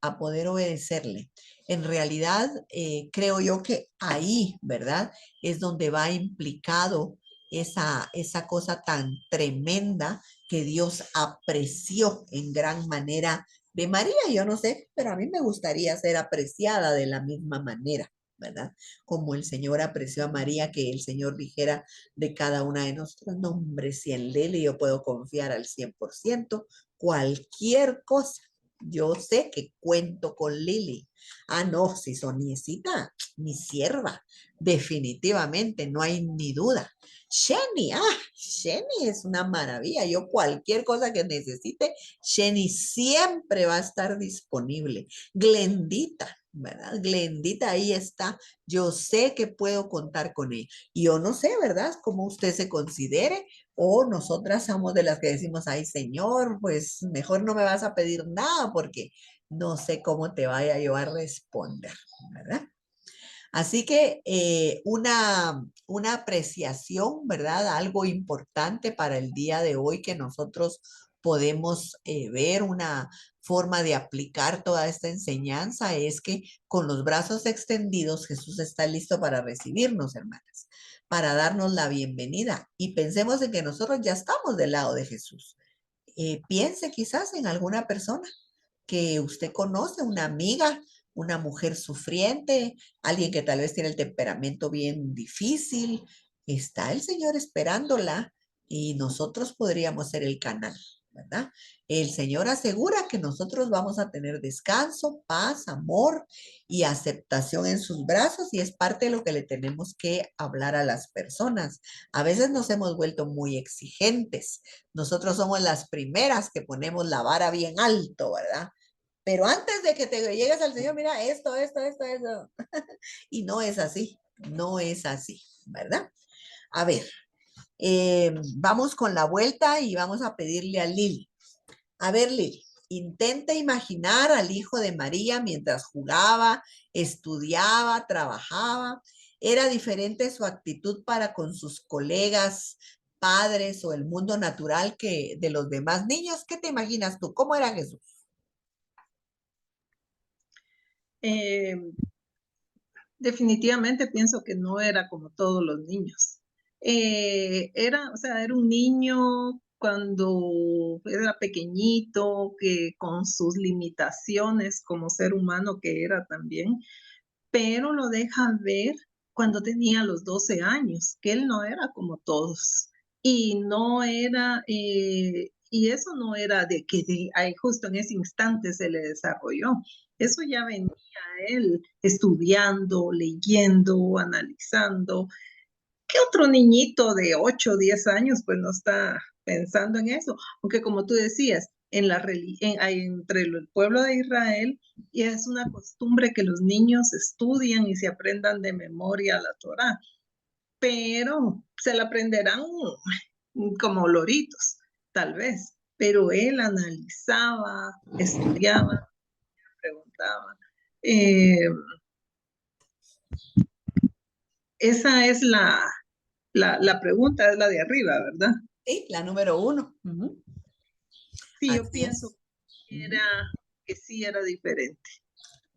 a poder obedecerle. En realidad, creo yo que ahí, ¿verdad? Es donde va implicado esa cosa tan tremenda que Dios apreció en gran manera de María. Yo no sé, pero a mí me gustaría ser apreciada de la misma manera, ¿verdad? Como el Señor apreció a María, que el Señor dijera de cada una de nosotros, no, hombre, si en Lili yo puedo confiar al 100%, cualquier cosa. Yo sé que cuento con Lili. Ah, no, si Soniecita, mi sierva, definitivamente, no hay ni duda. Jenny es una maravilla. Yo cualquier cosa que necesite, Jenny siempre va a estar disponible. Glendita, ¿verdad? Glendita ahí está. Yo sé que puedo contar con ella. Yo no sé, ¿verdad? Cómo usted se considere, o nosotras somos de las que decimos, ay, Señor, pues mejor no me vas a pedir nada porque no sé cómo te vaya yo a responder, ¿verdad? Así que una apreciación, ¿verdad? Algo importante para el día de hoy que nosotros podemos ver una forma de aplicar toda esta enseñanza es que con los brazos extendidos Jesús está listo para recibirnos, hermanas, para darnos la bienvenida. Y pensemos en que nosotros ya estamos del lado de Jesús. Piense quizás en alguna persona que usted conoce, una amiga, una mujer sufriente, alguien que tal vez tiene el temperamento bien difícil. Está el Señor esperándola y nosotros podríamos ser el canal, ¿verdad? El Señor asegura que nosotros vamos a tener descanso, paz, amor y aceptación en sus brazos y es parte de lo que le tenemos que hablar a las personas. A veces nos hemos vuelto muy exigentes. Nosotros somos las primeras que ponemos la vara bien alto, ¿verdad? Pero antes de que te llegues al Señor, mira, esto. Y no es así, no es así, ¿verdad? A ver, vamos con la vuelta y vamos a pedirle a Lili. A ver, Lili, intenta imaginar al hijo de María mientras jugaba, estudiaba, trabajaba. ¿Era diferente su actitud para con sus colegas, padres o el mundo natural que de los demás niños? ¿Qué te imaginas tú? ¿Cómo era Jesús? Definitivamente pienso que no era como todos los niños. O sea, era un niño cuando era pequeñito, que con sus limitaciones como ser humano que era también, pero lo deja ver cuando tenía los 12 años, que él no era como todos. Y no era, y eso no era de que justo en ese instante se le desarrolló. Eso ya venía a él estudiando, leyendo, analizando. ¿Qué otro niñito de 8 o 10 años pues no está pensando en eso? Aunque como tú decías, entre el pueblo de Israel y es una costumbre que los niños estudien y se aprendan de memoria la Torá, pero se la aprenderán como loritos, tal vez. Pero él analizaba, estudiaba, preguntaba. Eh, esa es la pregunta, es la de arriba, ¿verdad? Sí, la número 1. Sí, yo Así pienso es. que sí era diferente.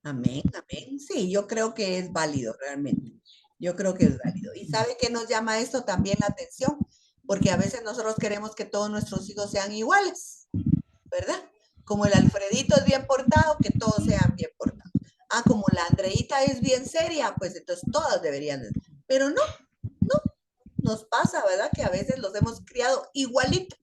Amén, amén. Sí, yo creo que es válido realmente. Yo creo que es válido. ¿Y sabe qué nos llama esto también la atención? porque a veces nosotros queremos que todos nuestros hijos sean iguales, ¿verdad? Como el Alfredito es bien portado, que todos sean bien portados. Ah, como la Andreita es bien seria, pues entonces todas deberían de. Pero no, nos pasa, ¿verdad? Que a veces los hemos criado igualito.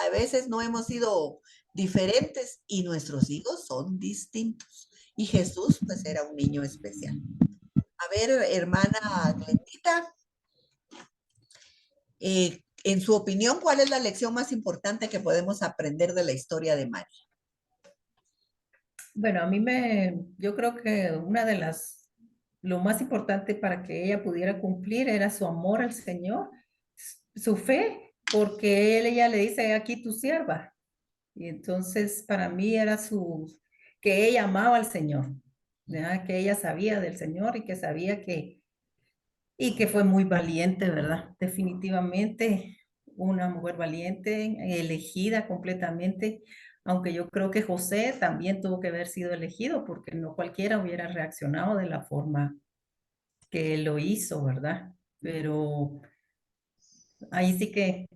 A veces no hemos sido diferentes y nuestros hijos son distintos. Y Jesús, pues, era un niño especial. A ver, hermana Glendita, en su opinión, ¿cuál es la lección más importante que podemos aprender de la historia de María? Bueno, yo creo que lo más importante para que ella pudiera cumplir era su amor al Señor, su fe, porque ella le dice, aquí tu sierva. Y entonces para mí era que ella amaba al Señor, ¿verdad? Que ella sabía del Señor y que sabía y que fue muy valiente, ¿verdad? Definitivamente una mujer valiente, elegida completamente, aunque yo creo que José también tuvo que haber sido elegido porque no cualquiera hubiera reaccionado de la forma que él lo hizo, ¿verdad? Pero ahí sí que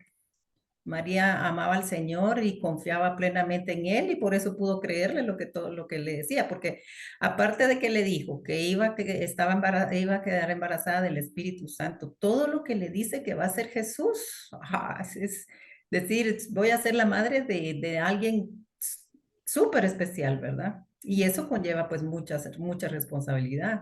María amaba al Señor y confiaba plenamente en él y por eso pudo creerle todo lo que le decía, porque aparte de que le dijo que iba a quedar embarazada del Espíritu Santo, todo lo que le dice que va a ser Jesús, es decir, voy a ser la madre de alguien súper especial, ¿verdad? Y eso conlleva pues mucha responsabilidad,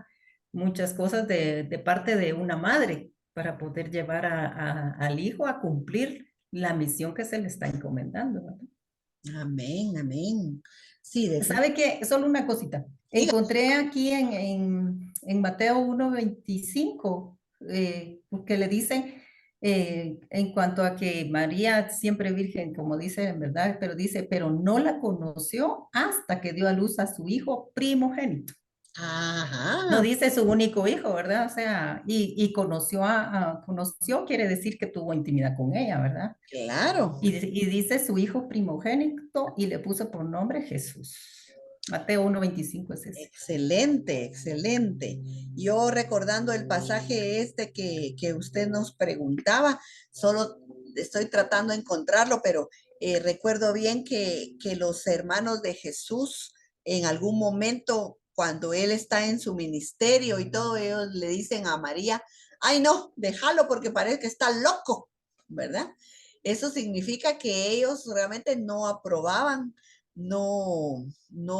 muchas cosas de parte de una madre para poder llevar al hijo a cumplir la misión que se le está encomendando, ¿verdad? Amén, amén. Sí, ¿Sabe qué? Solo una cosita. diga. Encontré aquí en Mateo 1:25, que le dicen, en cuanto a que María siempre virgen, como dice en verdad, pero dice, pero no la conoció hasta que dio a luz a su hijo primogénito. No Ajá, dice su único hijo, ¿verdad? O sea, y conoció quiere decir que tuvo intimidad con ella, ¿verdad? claro. Y dice su hijo primogénito y le puso por nombre Jesús. Mateo 1:25 es ese. Excelente, excelente. Yo recordando el pasaje este que usted nos preguntaba, solo estoy tratando de encontrarlo, pero recuerdo bien que los hermanos de Jesús en algún momento, cuando él está en su ministerio y todo, ellos le dicen a María, ay no, déjalo porque parece que está loco, ¿verdad? Eso significa que ellos realmente no aprobaban, no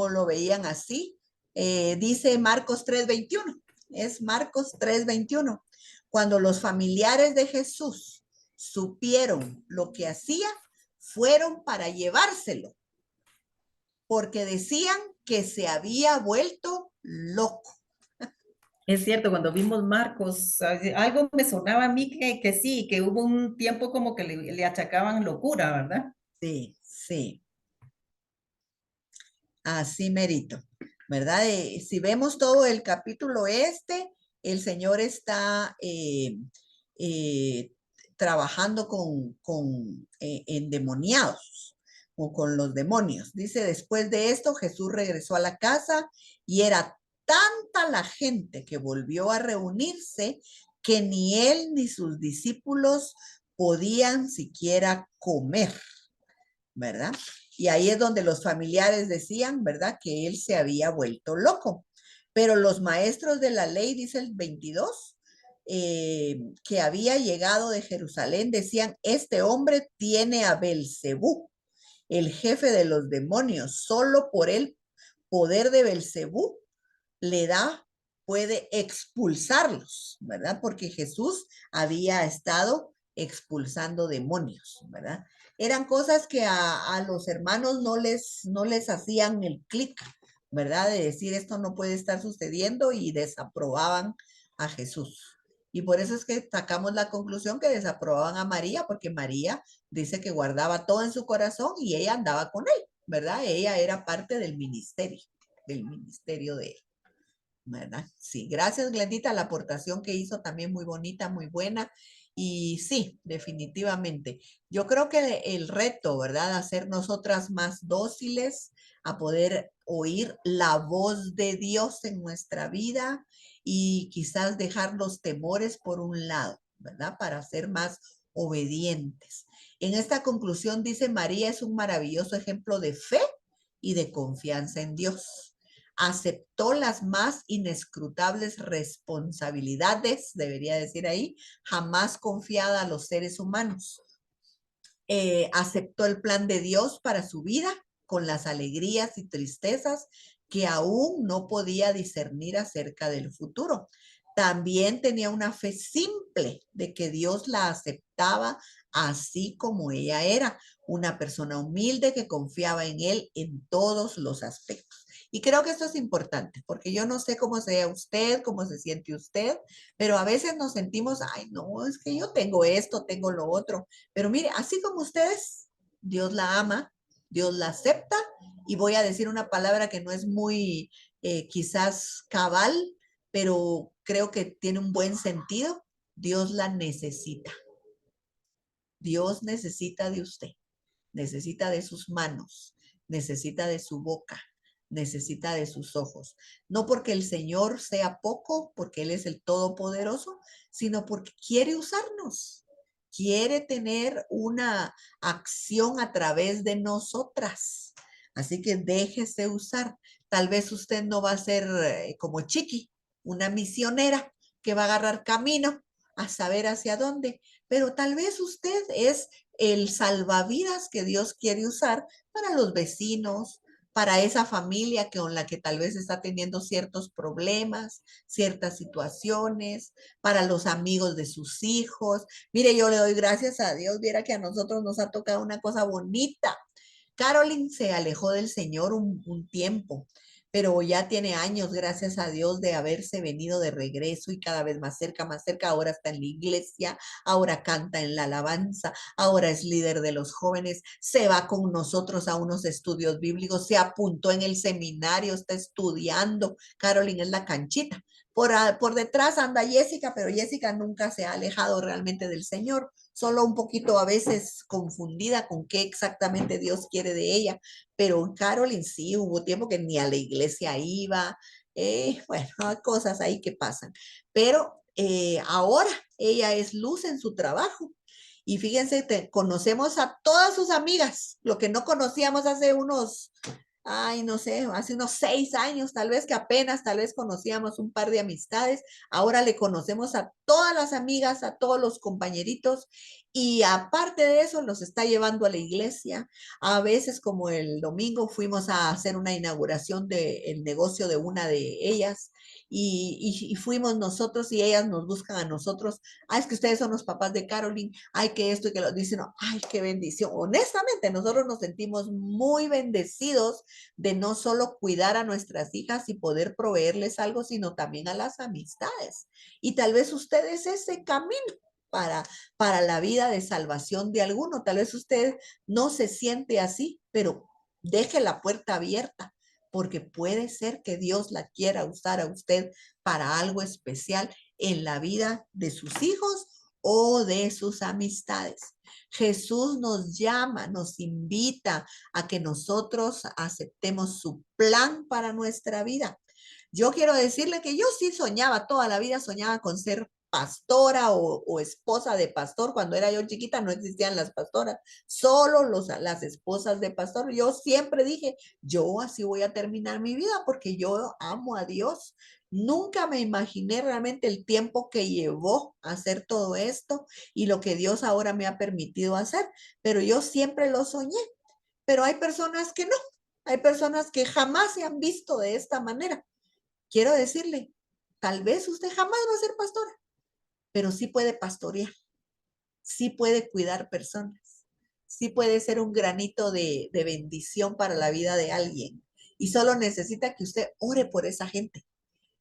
lo veían así. Dice Marcos 3:21, es Marcos 3:21. Cuando los familiares de Jesús supieron lo que hacía, fueron para llevárselo, porque decían que se había vuelto loco. Es cierto, cuando vimos Marcos, algo me sonaba a mí que sí, que hubo un tiempo como que le achacaban locura, ¿verdad? Sí, sí, así merito, ¿verdad? Si vemos todo el capítulo el Señor está eh, trabajando con endemoniados o con los demonios. Dice, después de esto, Jesús regresó a la casa y era tanta la gente que volvió a reunirse que ni él ni sus discípulos podían siquiera comer, ¿verdad? Y ahí es donde los familiares decían, ¿verdad? Que él se había vuelto loco. Pero los maestros de la ley, dice el 22, que había llegado de Jerusalén, decían, este hombre tiene a Belcebú, el jefe de los demonios, solo por el poder de Belcebú puede expulsarlos, ¿verdad? Porque Jesús había estado expulsando demonios, ¿verdad? Eran cosas que a los hermanos no les hacían el clic, ¿verdad? De decir esto no puede estar sucediendo y desaprobaban a Jesús. Y por eso es que sacamos la conclusión que desaprobaban a María, porque María dice que guardaba todo en su corazón y ella andaba con él, ¿verdad? Ella era parte del ministerio de él. ¿Verdad? Sí, gracias Glendita, la aportación que hizo también muy bonita, muy buena. Y sí, definitivamente. Yo creo que el reto, ¿verdad? Hacer nosotras más dóciles a poder oír la voz de Dios en nuestra vida y quizás dejar los temores por un lado, ¿verdad? Para ser más obedientes. En esta conclusión dice, María es un maravilloso ejemplo de fe y de confianza en Dios. Aceptó las más inescrutables responsabilidades, debería decir ahí, jamás confiada a los seres humanos. Aceptó el plan de Dios para su vida con las alegrías y tristezas que aún no podía discernir acerca del futuro. También tenía una fe simple de que Dios la aceptaba así como ella era, una persona humilde que confiaba en él en todos los aspectos. Y creo que esto es importante, porque yo no sé cómo sea usted, cómo se siente usted, pero a veces nos sentimos, ay, no, es que yo tengo esto, tengo lo otro. Pero mire, así como ustedes, Dios la ama, Dios la acepta, y voy a decir una palabra que no es muy quizás cabal, pero creo que tiene un buen sentido. Dios la necesita. Dios necesita de usted, necesita de sus manos, necesita de su boca, necesita de sus ojos. No porque el Señor sea poco, porque Él es el Todopoderoso, sino porque quiere usarnos. Quiere tener una acción a través de nosotras. Así que déjese usar. Tal vez usted no va a ser como Chiqui, una misionera que va a agarrar camino a saber hacia dónde, pero tal vez usted es el salvavidas que Dios quiere usar para los vecinos, para esa familia con la que tal vez está teniendo ciertos problemas, ciertas situaciones, para los amigos de sus hijos. Mire, yo le doy gracias a Dios, viera que a nosotros nos ha tocado una cosa bonita. Carolyn se alejó del Señor un tiempo, pero ya tiene años, gracias a Dios, de haberse venido de regreso y cada vez más cerca, más cerca. Ahora está en la iglesia, ahora canta en la alabanza, ahora es líder de los jóvenes, se va con nosotros a unos estudios bíblicos, se apuntó en el seminario, está estudiando. Carolyn es la canchita. Por detrás anda Jessica, pero Jessica nunca se ha alejado realmente del Señor, solo un poquito a veces confundida con qué exactamente Dios quiere de ella, pero Carolyn sí, hubo tiempo que ni a la iglesia iba, bueno, hay cosas ahí que pasan, pero ahora ella es luz en su trabajo. Y fíjense, conocemos a todas sus amigas, lo que no conocíamos hace unos, ay, no sé, hace unos 6 años, tal vez que apenas, tal vez conocíamos un par de amistades. Ahora le conocemos a todas las amigas, a todos los compañeritos, y aparte de eso, los está llevando a la iglesia. A veces, como el domingo, fuimos a hacer una inauguración del negocio de una de ellas, y fuimos nosotros y ellas nos buscan a nosotros. Ay, es que ustedes son los papás de Carolyn, ay, que esto y que lo dicen, ay, qué bendición. Honestamente, nosotros nos sentimos muy bendecidos de no solo cuidar a nuestras hijas y poder proveerles algo, sino también a las amistades. Y tal vez usted es ese camino para la vida de salvación de alguno. Tal vez usted no se siente así, pero deje la puerta abierta, porque puede ser que Dios la quiera usar a usted para algo especial en la vida de sus hijos o de sus amistades. Jesús nos llama, nos invita a que nosotros aceptemos su plan para nuestra vida. Yo quiero decirle que yo sí soñaba, toda la vida soñaba con ser pastora o esposa de pastor. Cuando era yo chiquita no existían las pastoras, solo las esposas de pastor. Yo siempre dije, yo así voy a terminar mi vida porque yo amo a Dios. Nunca me imaginé realmente el tiempo que llevó a hacer todo esto y lo que Dios ahora me ha permitido hacer, pero yo siempre lo soñé. Pero hay personas que no, hay personas que jamás se han visto de esta manera. Quiero decirle, tal vez usted jamás va a ser pastora, pero sí puede pastorear, sí puede cuidar personas, sí puede ser un granito de bendición para la vida de alguien. Y solo necesita que usted ore por esa gente,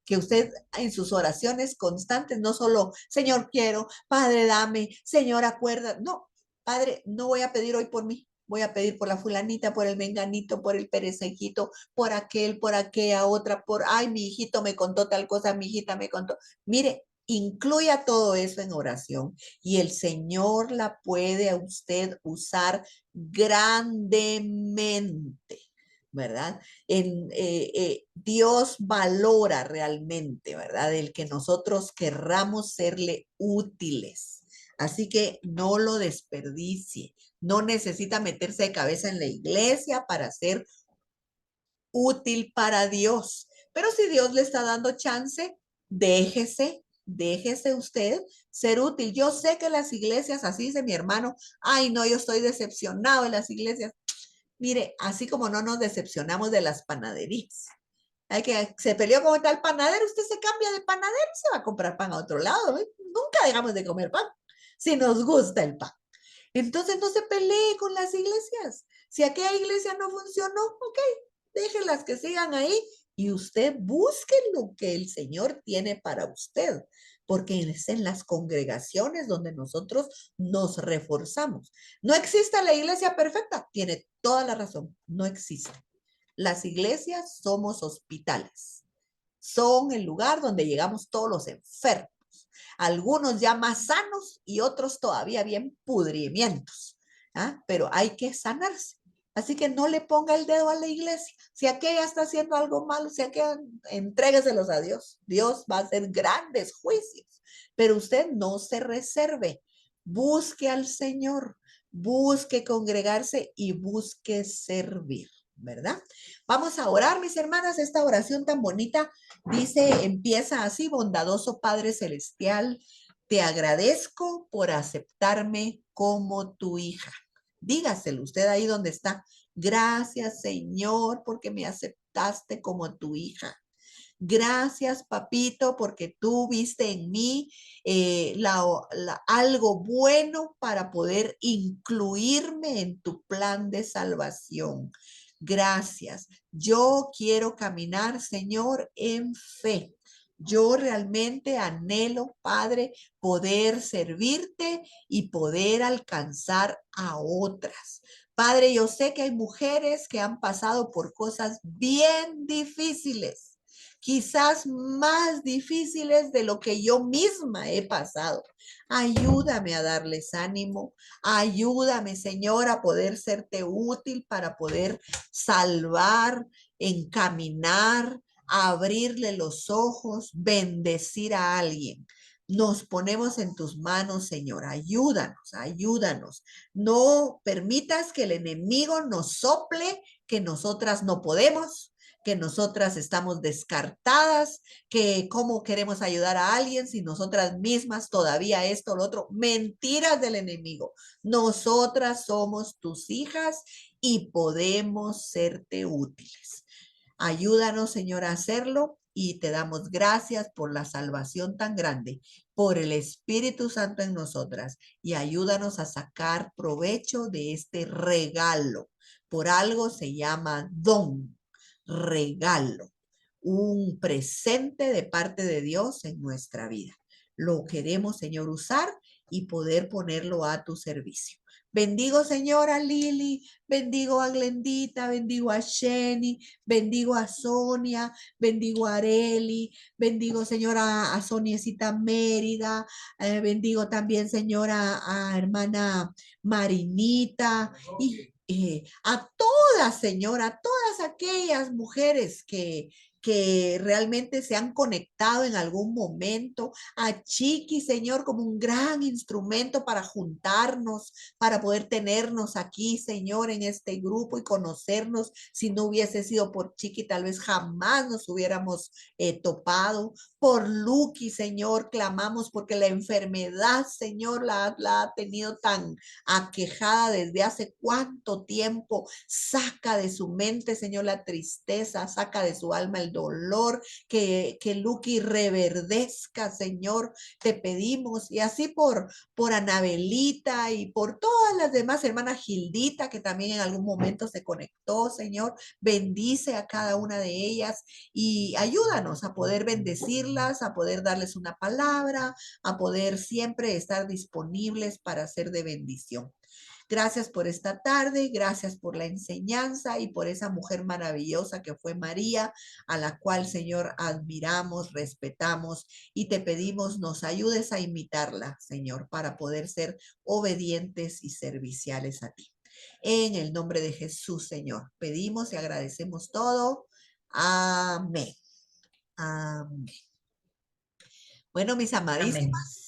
que usted en sus oraciones constantes, no solo, Señor, quiero, Padre, dame, Señor, acuerda. No, Padre, no voy a pedir hoy por mí. Voy a pedir por la fulanita, por el menganito, por el perecejito, por aquel, por aquella otra, por, ay, mi hijito me contó tal cosa, mi hijita me contó. Mire, incluya todo eso en oración y el Señor la puede a usted usar grandemente, ¿verdad? Dios valora realmente, ¿verdad? El que nosotros querramos serle útiles Así que no lo desperdicie. No necesita meterse de cabeza en la iglesia para ser útil para Dios. Pero si Dios le está dando chance, déjese usted ser útil. Yo sé que las iglesias, así dice mi hermano, ay no, yo estoy decepcionado de las iglesias. Mire, así como no nos decepcionamos de las panaderías. Hay que se peleó con tal panadero, usted se cambia de panadero y se va a comprar pan a otro lado. ¿Eh? Nunca dejamos de comer pan si nos gusta el pan. Entonces no se pelee con las iglesias. Si aquella iglesia no funcionó, ok, déjenlas que sigan ahí y usted busque lo que el Señor tiene para usted, porque es en las congregaciones donde nosotros nos reforzamos. No existe la iglesia perfecta, tiene toda la razón, no existe. Las iglesias somos hospitales, son el lugar donde llegamos todos los enfermos, algunos ya más sanos y otros todavía bien pudrimientos, ¿ah? Pero hay que sanarse. Así que no le ponga el dedo a la iglesia. Si aquella está haciendo algo malo, si aquella, entrégueselos a Dios. Dios va a hacer grandes juicios, pero usted no se reserve. Busque al Señor, busque congregarse y busque servir, ¿verdad? Vamos a orar, mis hermanas, esta oración tan bonita. Dice, empieza así: bondadoso Padre Celestial, te agradezco por aceptarme como tu hija. Dígaselo usted ahí donde está. Gracias, Señor, porque me aceptaste como tu hija. Gracias, papito, porque tú viste en mí algo bueno para poder incluirme en tu plan de salvación. Gracias. Yo quiero caminar, Señor, en fe. Yo realmente anhelo, Padre, poder servirte y poder alcanzar a otras. Padre, yo sé que hay mujeres que han pasado por cosas bien difíciles, quizás más difíciles de lo que yo misma he pasado. Ayúdame a darles ánimo, ayúdame, Señor, a poder serte útil para poder salvar, encaminar, abrirle los ojos, bendecir a alguien. Nos ponemos en tus manos, Señor. Ayúdanos, ayúdanos. No permitas que el enemigo nos sople que nosotras no podemos, que nosotras estamos descartadas, que cómo queremos ayudar a alguien si nosotras mismas todavía esto o lo otro. Mentiras del enemigo. Nosotras somos tus hijas y podemos serte útiles. Ayúdanos, Señor, a hacerlo y te damos gracias por la salvación tan grande, por el Espíritu Santo en nosotras, y ayúdanos a sacar provecho de este regalo. Por algo se llama don, regalo, un presente de parte de Dios en nuestra vida. Lo queremos, Señor, usar y poder ponerlo a tu servicio. Bendigo, Señor, a Lili, bendigo a Glendita, bendigo a Sheni, bendigo a Sonia, bendigo a Areli, bendigo, Señor, a Soniecita Mérida, bendigo también, Señor, a hermana Marinita y a todas, Señor, a todas aquellas mujeres que realmente se han conectado en algún momento, a Chiqui, Señor, como un gran instrumento para juntarnos, para poder tenernos aquí, Señor, en este grupo y conocernos. Si no hubiese sido por Chiqui, tal vez jamás nos hubiéramos topado. Por Lucky, Señor, clamamos porque la enfermedad, Señor, la ha tenido tan aquejada desde hace cuánto tiempo. Saca de su mente, Señor, la tristeza, saca de su alma el dolor, que Lucky reverdezca, Señor, te pedimos. Y así por Anabelita y por todas las demás hermanas, Gildita, que también en algún momento se conectó, Señor, bendice a cada una de ellas y ayúdanos a poder bendecirlas, a poder darles una palabra, a poder siempre estar disponibles para ser de bendición. Gracias por esta tarde, gracias por la enseñanza y por esa mujer maravillosa que fue María, a la cual, Señor, admiramos, respetamos y te pedimos nos ayudes a imitarla, Señor, para poder ser obedientes y serviciales a ti. En el nombre de Jesús, Señor, pedimos y agradecemos todo. Amén. Amén. Bueno, mis amadísimas.